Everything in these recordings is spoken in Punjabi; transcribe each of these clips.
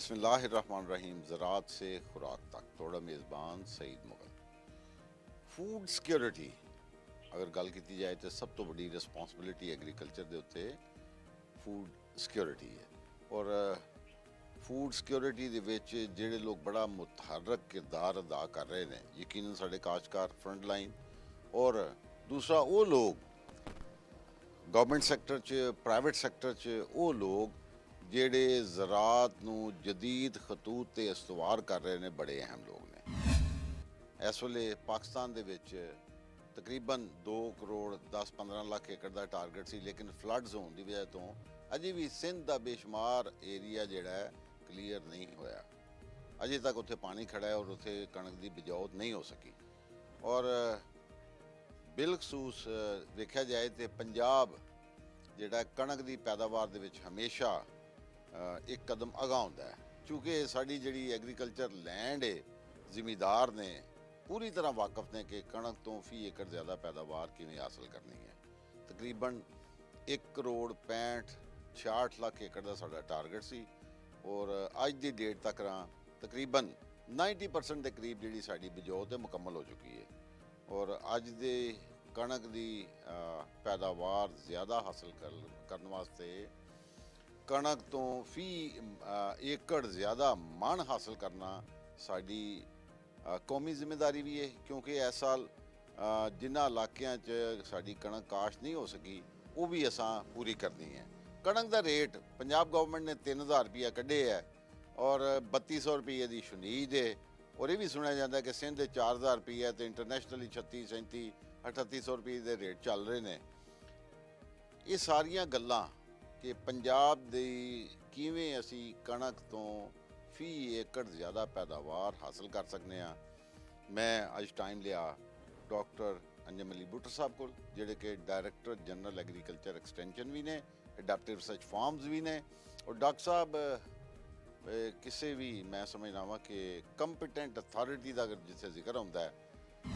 बिस्मिल्लाहिर्रहमानिर्रहीम। ज़राअत से खुराक तक थोड़ा मेज़बान सईद मुगल। फूड सिक्योरिटी अगर गल की जाए तो सब तो बड़ी रिस्पॉन्सिबिलिटी एग्रीकल्चर के उत्ते फूड सिक्योरिटी है। और फूड सिक्योरिटी दे विच जिहड़े लोग बड़ा मुतहरक किरदार अदा कर रहे हैं, यकीनन साडे काश्तकार फ्रंट लाइन, और दूसरा वो लोग गवर्नमेंट सैक्टर च प्राइवेट सैक्टर च वो लोग ਜਿਹੜੇ ज़राअत ਨੂੰ जदीद खतूत ਤੇ ਇਸਤਵਾਰ ਕਰ ਰਹੇ ਨੇ, ਬੜੇ ਅਹਿਮ ਲੋग ਨੇ। ਇਸ ਵੇਲੇ ਪਾਕਿਸਤਾਨ ਦੇ ਵਿੱਚ ਤਕਰੀਬਨ 2 ਕਰੋੜ 10-15 ਲੱਖ ਏਕੜ ਦਾ ਟਾਰਗੇਟ ਸੀ, ਲੇਕਿਨ ਫਲੱਡਸ ਹੋਣ ਦੀ ਵਜ੍ਹਾ ਤੋਂ ਅਜੇ ਵੀ ਸਿੰਧ ਦਾ ਬੇਸ਼ੁਮਾਰ ਏਰੀਆ ਜਿਹੜਾ ਹੈ ਕਲੀਅਰ ਨਹੀਂ ਹੋਇਆ। ਅਜੇ ਤੱਕ ਉੱਥੇ ਪਾਣੀ ਖੜਾ ਹੈ ਔਰ ਉੱਥੇ ਕਣਕ ਦੀ ਬਿਜਾਉਤ ਨਹੀਂ ਹੋ ਸਕੀ। ਔਰ ਬਿਲਖਸੂਸ ਵੇਖਿਆ ਜਾਏ ਤੇ ਪੰਜਾਬ ਜਿਹੜਾ ਕਣਕ ਦੀ ਪੈਦਾਵਾਰ ਦੇ ਵਿੱਚ ਹਮੇਸ਼ਾ एक कदम अगा होंदा है, क्योंकि साड़ी जिहड़ी एग्रीकल्चर लैंड है, जिमीदार ने पूरी तरह वाकफ ने कि कणक तो फी एकड़ ज़्यादा पैदावार किवें हासिल करनी है। तकरीबन 1 करोड़ 65-66 लाख एकड़ का साडा टारगेट सी और अज की डेट तक तकरीबन 90% के करीब जिहड़ी साडी बिजौत है मुकम्मल हो चुकी है। और अज दे कणक की पैदावार ज़्यादा हासिल करने वास्ते कणक तो फी एकड़ ज़्यादा मन हासिल करना साड़ी कौमी जिम्मेदारी भी है, क्योंकि इस साल जिन्होंने इलाकों साड़ी कणक काश्त नहीं हो सकी वो भी असां पूरी करनी है। कणक का रेट पंजाब गवर्नमेंट ने 3000 रुपया कढ़े है और 3200 रुपये की शनीद है। और ये भी सुना जाता है कि सिंध 4000 रुपया तो इंटरनेशनली 36-37-3800 रुपये के रेट चल रहे हैं। ये सारिया गल्लां कि पंजाब दी किवें असी कणक तो फी एकड़ ज़्यादा पैदावार हासिल कर सकते हैं। मैं अज टाइम लिया डॉक्टर अंजम अली बुट्टर साहब को, जिहड़े कि डायरैक्टर जनरल एग्रीकल्चर एक्सटेंशन भी ने, एडाप्टिव रिसर्च फार्म्स भी ने। और डॉक्टर साहब किसी भी मैं समझना वा कि कंपिटेंट अथॉरिटी का अगर जिथे जिक्र होंदा है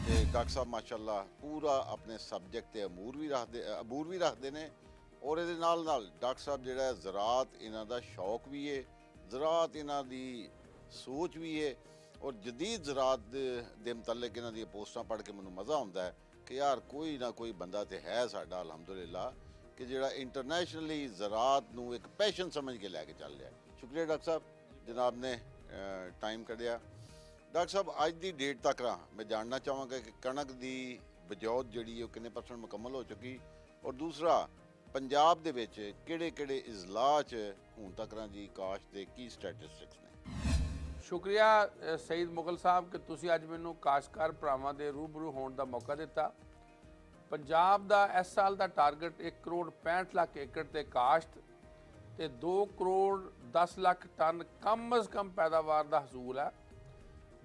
तो डॉक्टर साहब माशाअल्लाह पूरा अपने सबजैक्ट ते अबूर भी रखते हैं। और ये डॉक्टर साहब जो ज़राअत इन्हों का शौक भी है, ज़राअत इन्हों की सोच भी है। और जदीद ज़राअत के मुतलक इन्हों दी पोस्टां पढ़ के मैं मज़ा आता है कि यार कोई ना कोई बंदा तो है साडा अलहमदुलिल्लाह कि जो इंटरनेशनली ज़राअत नूं एक पैशन समझ के लैके चल रहा है। शुक्रिया डॉक्टर साहब जनाब ने टाइम कढ़िया। डॉक्टर साहब अज की डेट तक मैं जानना चाहवागा कि कणक की बिजौत जी कितने % मुकम्मल हो चुकी, और दूसरा पंजाब दे विच किहड़े-किहड़े इजलाह च हुण तक जी काश्त दे की स्टैटिस्टिक्स ने। शुक्रिया सईद मुगल साहब कि तुसीं अज मैनूं काश्तकार भरावां दे रूबरू होण दा मौका दिता। पंजाब दा इस साल दा टारगेट 1 करोड़ 65 लाख एकड़ ते काश्त ते 2 करोड़ 10 लाख टन कम अज़ कम पैदावार दा हसूल है,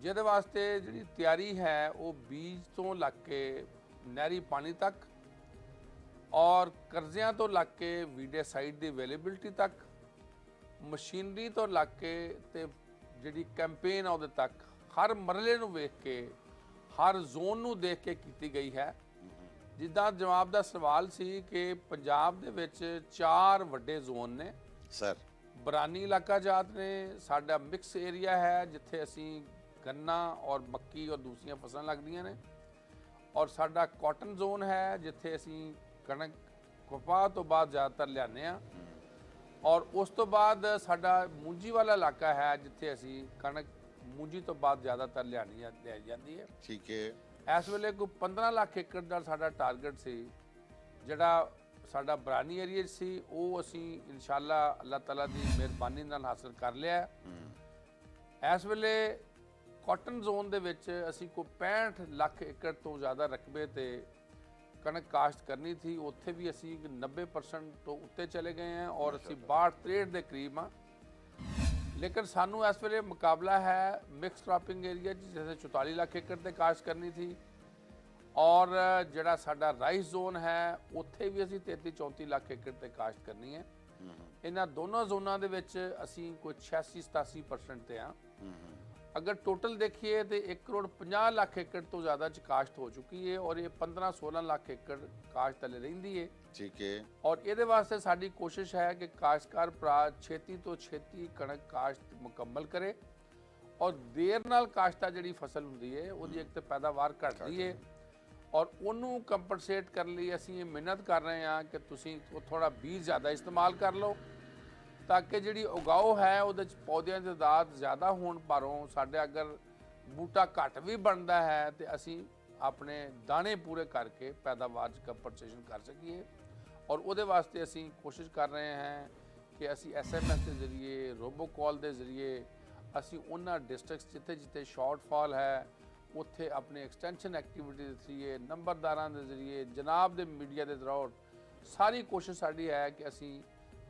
जिहदे वास्ते जिहड़ी तैयारी है वो बीज तो लग के नहरी पानी तक और कर्जियां तो लग के वीडियोसाइड की अवेलेबिलिटी तक, मशीनरी तो लग के ते जिहड़ी कैंपेन आ उहदे तक हर मरले नूं वेख के हर जोन नूं देख के कीती गई है। जिद्दां जवाब दा सवाल सी कि पंजाब दे विच 4 वड्डे जोन ने सर। बरानी इलाका जात ने, साडा मिक्स एरिया है जिथे असीं गन्ना और मक्की और दूसरियां फसलां लगदियां ने, और साडा कॉटन जोन है जिथे असीं कणक कपाह तो बाद ज़्यादातर लियाने आ, और उस तो बाद साडा मूंजी वाला इलाका है जिथे असी कणक मूंजी तो बाद ज़्यादातर लियाई जाती है। ठीक है। इस वेले कोई 15 लाख एकड़ का साडा टारगेट सी जिहड़ा साडा बरानी एरिया सी, वो असी इंशाअल्लाह अल्लाह ताला की मेहरबानी नाल हासिल कर लिया। इस वेले कॉटन जोन दे विच असी कोई 65 लाख एकड़ तो ज़्यादा रकबे ते कणक काश्त करनी थी, उत्थे भी असी 90% तो उत्ते चले गए हैं और असी 62-63 के करीब हाँ। लेकिन सानू इस वेले मुकाबला है मिक्स क्रॉपिंग एरिया जैसे 44 लाख एकड़ ते काश्त करनी थी, और जिहड़ा साडा राइस जोन है उत्थे भी असी 33-34 लाख एकड़ ते काश्त करनी है। इन्हां दोनों जोनां दे विच असी कोई 86-87% ते हाँ। ਅਗਰ ਟੋਟਲ ਦੇਖੀਏ ਤੇ 1 ਕਰੋੜ 50 ਲੱਖ ਏਕੜ ਤੋਂ ਜ਼ਿਆਦਾ ਚ ਕਾਸ਼ਤ ਹੋ ਚੁੱਕੀ ਹੈ ਔਰ ਇਹ 15-16 ਲੱਖ ਏਕੜ ਕਾਸ਼ਤ ਥੱਲੇ ਰਹਿੰਦੀ ਹੈ। ਠੀਕ ਹੈ। ਔਰ ਇਹਦੇ ਵਾਸਤੇ ਸਾਡੀ ਕੋਸ਼ਿਸ਼ ਹੈ ਕਿ ਕਾਸ਼ਤਕਾਰ ਭਰਾ ਛੇਤੀ ਤੋਂ ਛੇਤੀ ਕਣਕ ਕਾਸ਼ਤ ਮੁਕੰਮਲ ਕਰੇ ਔਰ ਦੇਰ ਨਾਲ ਕਾਸ਼ਤਾ ਜਿਹੜੀ ਫਸਲ ਹੁੰਦੀ ਹੈ ਉਹਦੀ ਇੱਕ ਤਾਂ ਪੈਦਾਵਾਰ ਘਟਦੀ ਹੈ ਔਰ ਉਹਨੂੰ ਕੰਪਨਸੇਟ ਕਰਨ ਲਈ ਅਸੀਂ ਇਹ ਮਿਹਨਤ ਕਰ ਰਹੇ ਹਾਂ ਕਿ ਤੁਸੀਂ ਥੋੜਾ ਬੀਜ ਜ਼ਿਆਦਾ ਇਸਤੇਮਾਲ ਕਰ ਲਓ ਤਾਂ ਕਿ ਜਿਹੜੀ ਉਗਾਓ ਹੈ ਉਹਦੇ ਚ ਪੌਦਿਆਂ ਦੀ ਤਾਦਾਦ ਜ਼ਿਆਦਾ ਹੋਣ ਪਰੋਂ ਸਾਡੇ ਅਗਰ ਬੂਟਾ ਘੱਟ ਵੀ ਬਣਦਾ ਹੈ ਤੇ ਅਸੀਂ ਆਪਣੇ ਦਾਣੇ ਪੂਰੇ ਕਰਕੇ ਪੈਦਾਵਾਰ ਚ ਕੰਪਨਸੇਸ਼ਨ ਕਰ ਸਕੀਏ ਔਰ ਉਹਦੇ ਵਾਸਤੇ ਅਸੀਂ ਕੋਸ਼ਿਸ਼ ਕਰ ਰਹੇ ਹਾਂ ਕਿ ਅਸੀਂ SMS ਦੇ ਜ਼ਰੀਏ ਰੋਬੋਕਾਲ ਦੇ ਜ਼ਰੀਏ ਅਸੀਂ ਉਹਨਾਂ ਡਿਸਟ੍ਰਿਕਟਸ ਜਿੱਥੇ ਜਿੱਥੇ ਸ਼ਾਰਟਫਾਲ ਹੈ ਉੱਥੇ ਆਪਣੇ ਐਕਸਟੈਂਸ਼ਨ ਐਕਟੀਵਿਟੀ ਦੇ ਜ਼ਰੀਏ ਨੰਬਰਦਾਰਾਂ ਦੇ ਜ਼ਰੀਏ ਜਨਾਬ ਦੇ ਮੀਡੀਆ ਦੇ ਦੌਰਾਨ ਸਾਰੀ ਕੋਸ਼ਿਸ਼ ਸਾਡੀ ਹੈ ਕਿ ਅਸੀਂ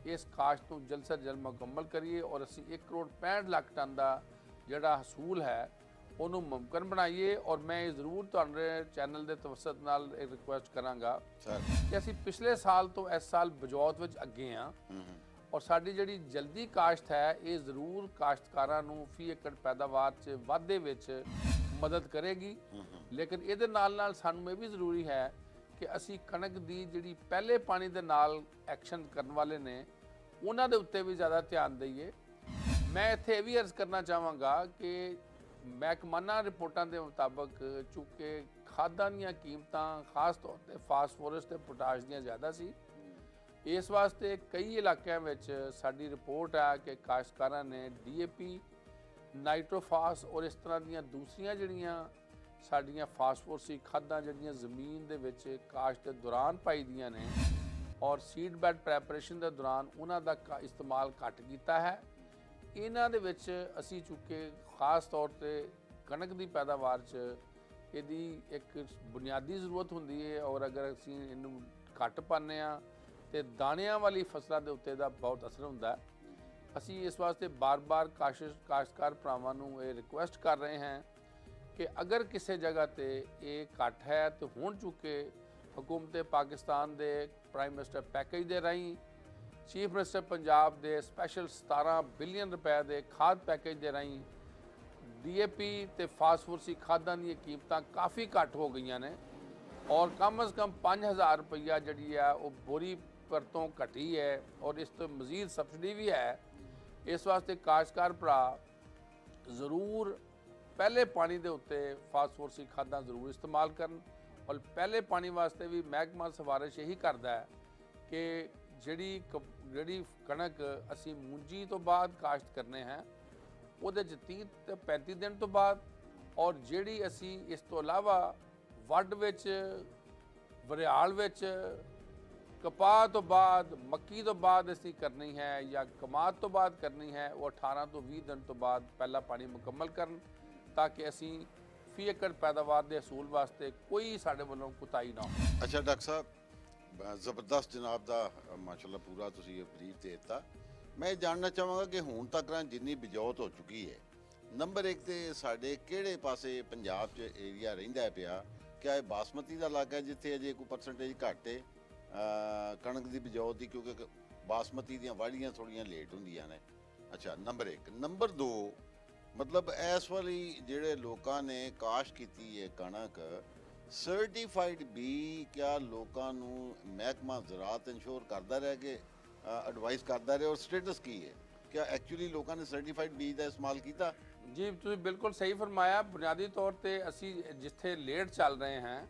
ਇਸ ਕਾਸ਼ਤ ਨੂੰ ਜਲਦ ਸੇ ਜਲਦ ਮੁਕੰਮਲ ਕਰੀਏ ਔਰ ਅਸੀਂ 1 ਕਰੋੜ 65 ਲੱਖ ਟਨ ਦਾ ਜਿਹੜਾ ਹਸੂਲ ਹੈ ਉਹਨੂੰ ਮੁਮਕਿਨ ਬਣਾਈਏ ਔਰ ਮੈਂ ਇਹ ਜ਼ਰੂਰ ਤੁਹਾਡੇ ਚੈਨਲ ਦੇ ਤਵਸਤ ਨਾਲ ਇੱਕ ਰਿਕੁਐਸਟ ਕਰਾਂਗਾ ਕਿ ਅਸੀਂ ਪਿਛਲੇ ਸਾਲ ਤੋਂ ਇਸ ਸਾਲ ਬਜੌਤ ਵਿੱਚ ਅੱਗੇ ਹਾਂ ਔਰ ਸਾਡੀ ਜਿਹੜੀ ਜਲਦੀ ਕਾਸ਼ਤ ਹੈ ਇਹ ਜ਼ਰੂਰ ਕਾਸ਼ਤਕਾਰਾਂ ਨੂੰ ਫੀ ਏਕੜ ਪੈਦਾਵਾਰ 'ਚ ਵਾਧੇ ਵਿੱਚ ਮਦਦ ਕਰੇਗੀ ਲੇਕਿਨ ਇਹਦੇ ਨਾਲ ਨਾਲ ਸਾਨੂੰ ਇਹ ਵੀ ਜ਼ਰੂਰੀ ਹੈ ਕਿ ਅਸੀਂ ਕਣਕ ਦੀ ਜਿਹੜੀ ਪਹਿਲੇ ਪਾਣੀ ਦੇ ਨਾਲ ਐਕਸ਼ਨ ਕਰਨ ਵਾਲੇ ਨੇ ਉਹਨਾਂ ਦੇ ਉੱਤੇ ਵੀ ਜ਼ਿਆਦਾ ਧਿਆਨ ਦਈਏ। ਮੈਂ ਇੱਥੇ ਇਹ ਵੀ ਅਰਜ਼ ਕਰਨਾ ਚਾਹਾਂਗਾ ਕਿ ਮਹਿਕਮਾਨਾ ਰਿਪੋਰਟਾਂ ਦੇ ਮੁਤਾਬਕ ਚੂੰਕਿ ਖਾਦਾਂ ਦੀਆਂ ਕੀਮਤਾਂ ਖਾਸ ਤੌਰ ਤੇ ਫਾਸਫੋਰਸ ਤੇ ਪੋਟਾਸ਼ ਦੀਆਂ ਜ਼ਿਆਦਾ ਸੀ ਇਸ ਵਾਸਤੇ ਕਈ ਇਲਾਕਿਆਂ ਵਿੱਚ ਸਾਡੀ ਰਿਪੋਰਟ ਹੈ ਕਿ ਕਾਸ਼ਤਕਾਰਾਂ ਨੇ DAP ਨਾਈਟ੍ਰੋਫਾਸ ਔਰ ਇਸ ਤਰ੍ਹਾਂ ਦੀਆਂ ਦੂਸਰੀਆਂ ਜਿਹੜੀਆਂ ਸਾਡੀਆਂ ਫਾਸਫੋਰਸੀ ਖਾਦਾਂ ਜਿਹੜੀਆਂ ਜ਼ਮੀਨ ਦੇ ਵਿੱਚ ਕਾਸ਼ਤ ਦੇ ਦੌਰਾਨ ਪਾਈਦੀਆਂ ਨੇ ਔਰ ਸੀਡ ਬੈਡ ਪ੍ਰੈਪਰੇਸ਼ਨ ਦੇ ਦੌਰਾਨ ਉਹਨਾਂ ਦਾ ਇਸਤੇਮਾਲ ਘੱਟ ਕੀਤਾ ਹੈ। ਇਹਨਾਂ ਦੇ ਵਿੱਚ ਅਸੀਂ ਚੁੱਕੇ ਖਾਸ ਤੌਰ ਤੇ ਕਣਕ ਦੀ ਪੈਦਾਵਾਰ 'ਚ ਇਹਦੀ ਇੱਕ ਬੁਨਿਆਦੀ ਜ਼ਰੂਰਤ ਹੁੰਦੀ ਹੈ ਔਰ ਅਗਰ ਅਸੀਂ ਇਹਨੂੰ ਘੱਟ ਪਾਉਂਦੇ ਹਾਂ ਤੇ ਦਾਣਿਆਂ ਵਾਲੀ ਫਸਲਾਂ ਦੇ ਉੱਤੇ ਦਾ ਬਹੁਤ ਅਸਰ ਹੁੰਦਾ ਹੈ। ਅਸੀਂ ਇਸ ਵਾਸਤੇ ਬਾਰ-ਬਾਰ ਕਾਸ਼ਤਕਾਰ ਭਰਾਵਾਂ ਨੂੰ ਇਹ ਰਿਕੁਐਸਟ ਕਰ ਰਹੇ ਹਾਂ ਕਿ ਅਗਰ ਕਿਸੇ ਜਗ੍ਹਾ ਤੇ ਇਹ ਘੱਟ ਹੈ ਤਾਂ ਹੁਣ ਚੁੱਕੇ ਹਕੂਮਤ ਪਾਕਿਸਤਾਨ ਦੇ ਪ੍ਰਾਈਮ ਮਿਨਿਸਟਰ ਪੈਕੇਜ ਦੇ ਰਾਹੀਂ ਚੀਫ ਮਿਨਿਸਟਰ ਪੰਜਾਬ ਦੇ ਸਪੈਸ਼ਲ 17 ਬਿਲੀਅਨ ਰੁਪਏ ਦੇ ਖਾਦ ਪੈਕੇਜ ਦੇ ਰਾਹੀਂ DAP ਤੇ ਫਾਸਫੋਰਸੀ ਖਾਦਾਂ ਦੀਆਂ ਕੀਮਤਾਂ ਕਾਫੀ ਘੱਟ ਹੋ ਗਈਆਂ ਨੇ ਔਰ ਕਮ ਅਜ਼ ਕਮ 5000 ਰੁਪਈਆ ਜਿਹੜੀ ਆ ਉਹ ਬੋਰੀ ਪਰ ਤੋਂ ਘਟੀ ਹੈ ਔਰ ਇਸ ਤੋਂ ਮਜ਼ੀਦ ਸਬਸਿਡੀ ਵੀ ਹੈ। ਇਸ ਵਾਸਤੇ ਕਾਸ਼ਤਕਾਰ ਭਰਾ ਜ਼ਰੂਰ ਪਹਿਲੇ ਪਾਣੀ ਦੇ ਉੱਤੇ ਫਾਸਫੋਰਸੀ ਖਾਦਾਂ ਜ਼ਰੂਰ ਇਸਤੇਮਾਲ ਕਰਨ ਔਰ ਪਹਿਲੇ ਪਾਣੀ ਵਾਸਤੇ ਵੀ ਮਹਿਕਮਾ ਸਿਫਾਰਿਸ਼ ਇਹੀ ਕਰਦਾ ਹੈ ਕਿ ਜਿਹੜੀ ਕਣਕ ਅਸੀਂ ਮੂੰਜੀ ਤੋਂ ਬਾਅਦ ਕਾਸ਼ਤ ਕਰਨੇ ਹੈ ਉਹਦੇ 'ਚ 30 ਤੇ 35 ਦਿਨ ਤੋਂ ਬਾਅਦ ਔਰ ਜਿਹੜੀ ਅਸੀਂ ਇਸ ਤੋਂ ਇਲਾਵਾ ਵੱਢ ਵਿੱਚ ਵਰਿਆਲ ਵਿੱਚ ਕਪਾਹ ਤੋਂ ਬਾਅਦ ਮੱਕੀ ਤੋਂ ਬਾਅਦ ਅਸੀਂ ਕਰਨੀ ਹੈ ਜਾਂ ਕਮਾਦ ਤੋਂ ਬਾਅਦ ਕਰਨੀ ਹੈ ਉਹ 18 ਤੋਂ 20 ਦਿਨ ਤੋਂ ਬਾਅਦ ਪਹਿਲਾ ਪਾਣੀ ਮੁਕੰਮਲ ਕਰਨ ਤਾਂ ਕਿ ਅਸੀਂ ਫੀ ਏਕੜ ਪੈਦਾਵਾਰ ਦੇ ਅਸੂਲ ਵਾਸਤੇ ਕੋਈ ਸਾਡੇ ਵੱਲੋਂ ਕੁਤਾਹੀ ਨਾ ਹੋ। ਅੱਛਾ ਡਾਕਟਰ ਸਾਹਿਬ ਜ਼ਬਰਦਸਤ ਜਨਾਬ ਦਾ ਮਾਸ਼ਾਅੱਲਾ ਪੂਰਾ ਤੁਸੀਂ ਇਹ ਬਰੀਫ ਦੇ ਦਿੱਤਾ। ਮੈਂ ਇਹ ਜਾਣਨਾ ਚਾਹਾਂਗਾ ਕਿ ਹੁਣ ਤੱਕ ਜਿੰਨੀ ਬਿਜੌਤ ਹੋ ਚੁੱਕੀ ਹੈ ਨੰਬਰ 1 ਤੇ ਸਾਡੇ ਕਿਹੜੇ ਪਾਸੇ ਪੰਜਾਬ 'ਚ ਏਰੀਆ ਰਹਿੰਦਾ ਪਿਆ ਕਿਆ ਇਹ ਬਾਸਮਤੀ ਦਾ ਇਲਾਕਾ ਜਿੱਥੇ ਅਜੇ ਕੋਈ ਪਰਸੈਂਟੇਜ ਘੱਟ ਹੈ ਕਣਕ ਦੀ ਬਿਜੌਤ ਦੀ ਕਿਉਂਕਿ ਬਾਸਮਤੀ ਦੀਆਂ ਵਾਢੀਆਂ ਥੋੜ੍ਹੀਆਂ ਲੇਟ ਹੁੰਦੀਆਂ ਨੇ। ਅੱਛਾ ਨੰਬਰ 1 ਨੰਬਰ 2 ਮਤਲਬ ਇਸ ਵਾਲੀ ਜਿਹੜੇ ਲੋਕਾਂ ਨੇ ਕਾਸ਼ ਕੀਤੀ ਹੈ ਕਣਕ ਸਰਟੀਫਾਈਡ ਬੀ ਕਿਆ ਲੋਕਾਂ ਨੂੰ ਮਹਿਕਮਾ ਜ਼ਰਾਤ ਇੰਸ਼ੋਰ ਕਰਦਾ ਰਿਹਾ ਕਿ ਐਡਵਾਈਸ ਕਰਦਾ ਰਿਹਾ ਔਰ ਸਟੇਟਸ ਕੀ ਹੈ ਕਿਆ ਐਕਚੁਅਲੀ ਲੋਕਾਂ ਨੇ ਸਰਟੀਫਾਈਡ ਬੀਜ ਦਾ ਇਸਤੇਮਾਲ ਕੀਤਾ? ਜੀ ਤੁਸੀਂ ਬਿਲਕੁਲ ਸਹੀ ਫਰਮਾਇਆ। ਬੁਨਿਆਦੀ ਤੌਰ ਤੇ ਅਸੀਂ ਜਿੱਥੇ ਲੇਟ ਚੱਲ ਰਹੇ ਹਾਂ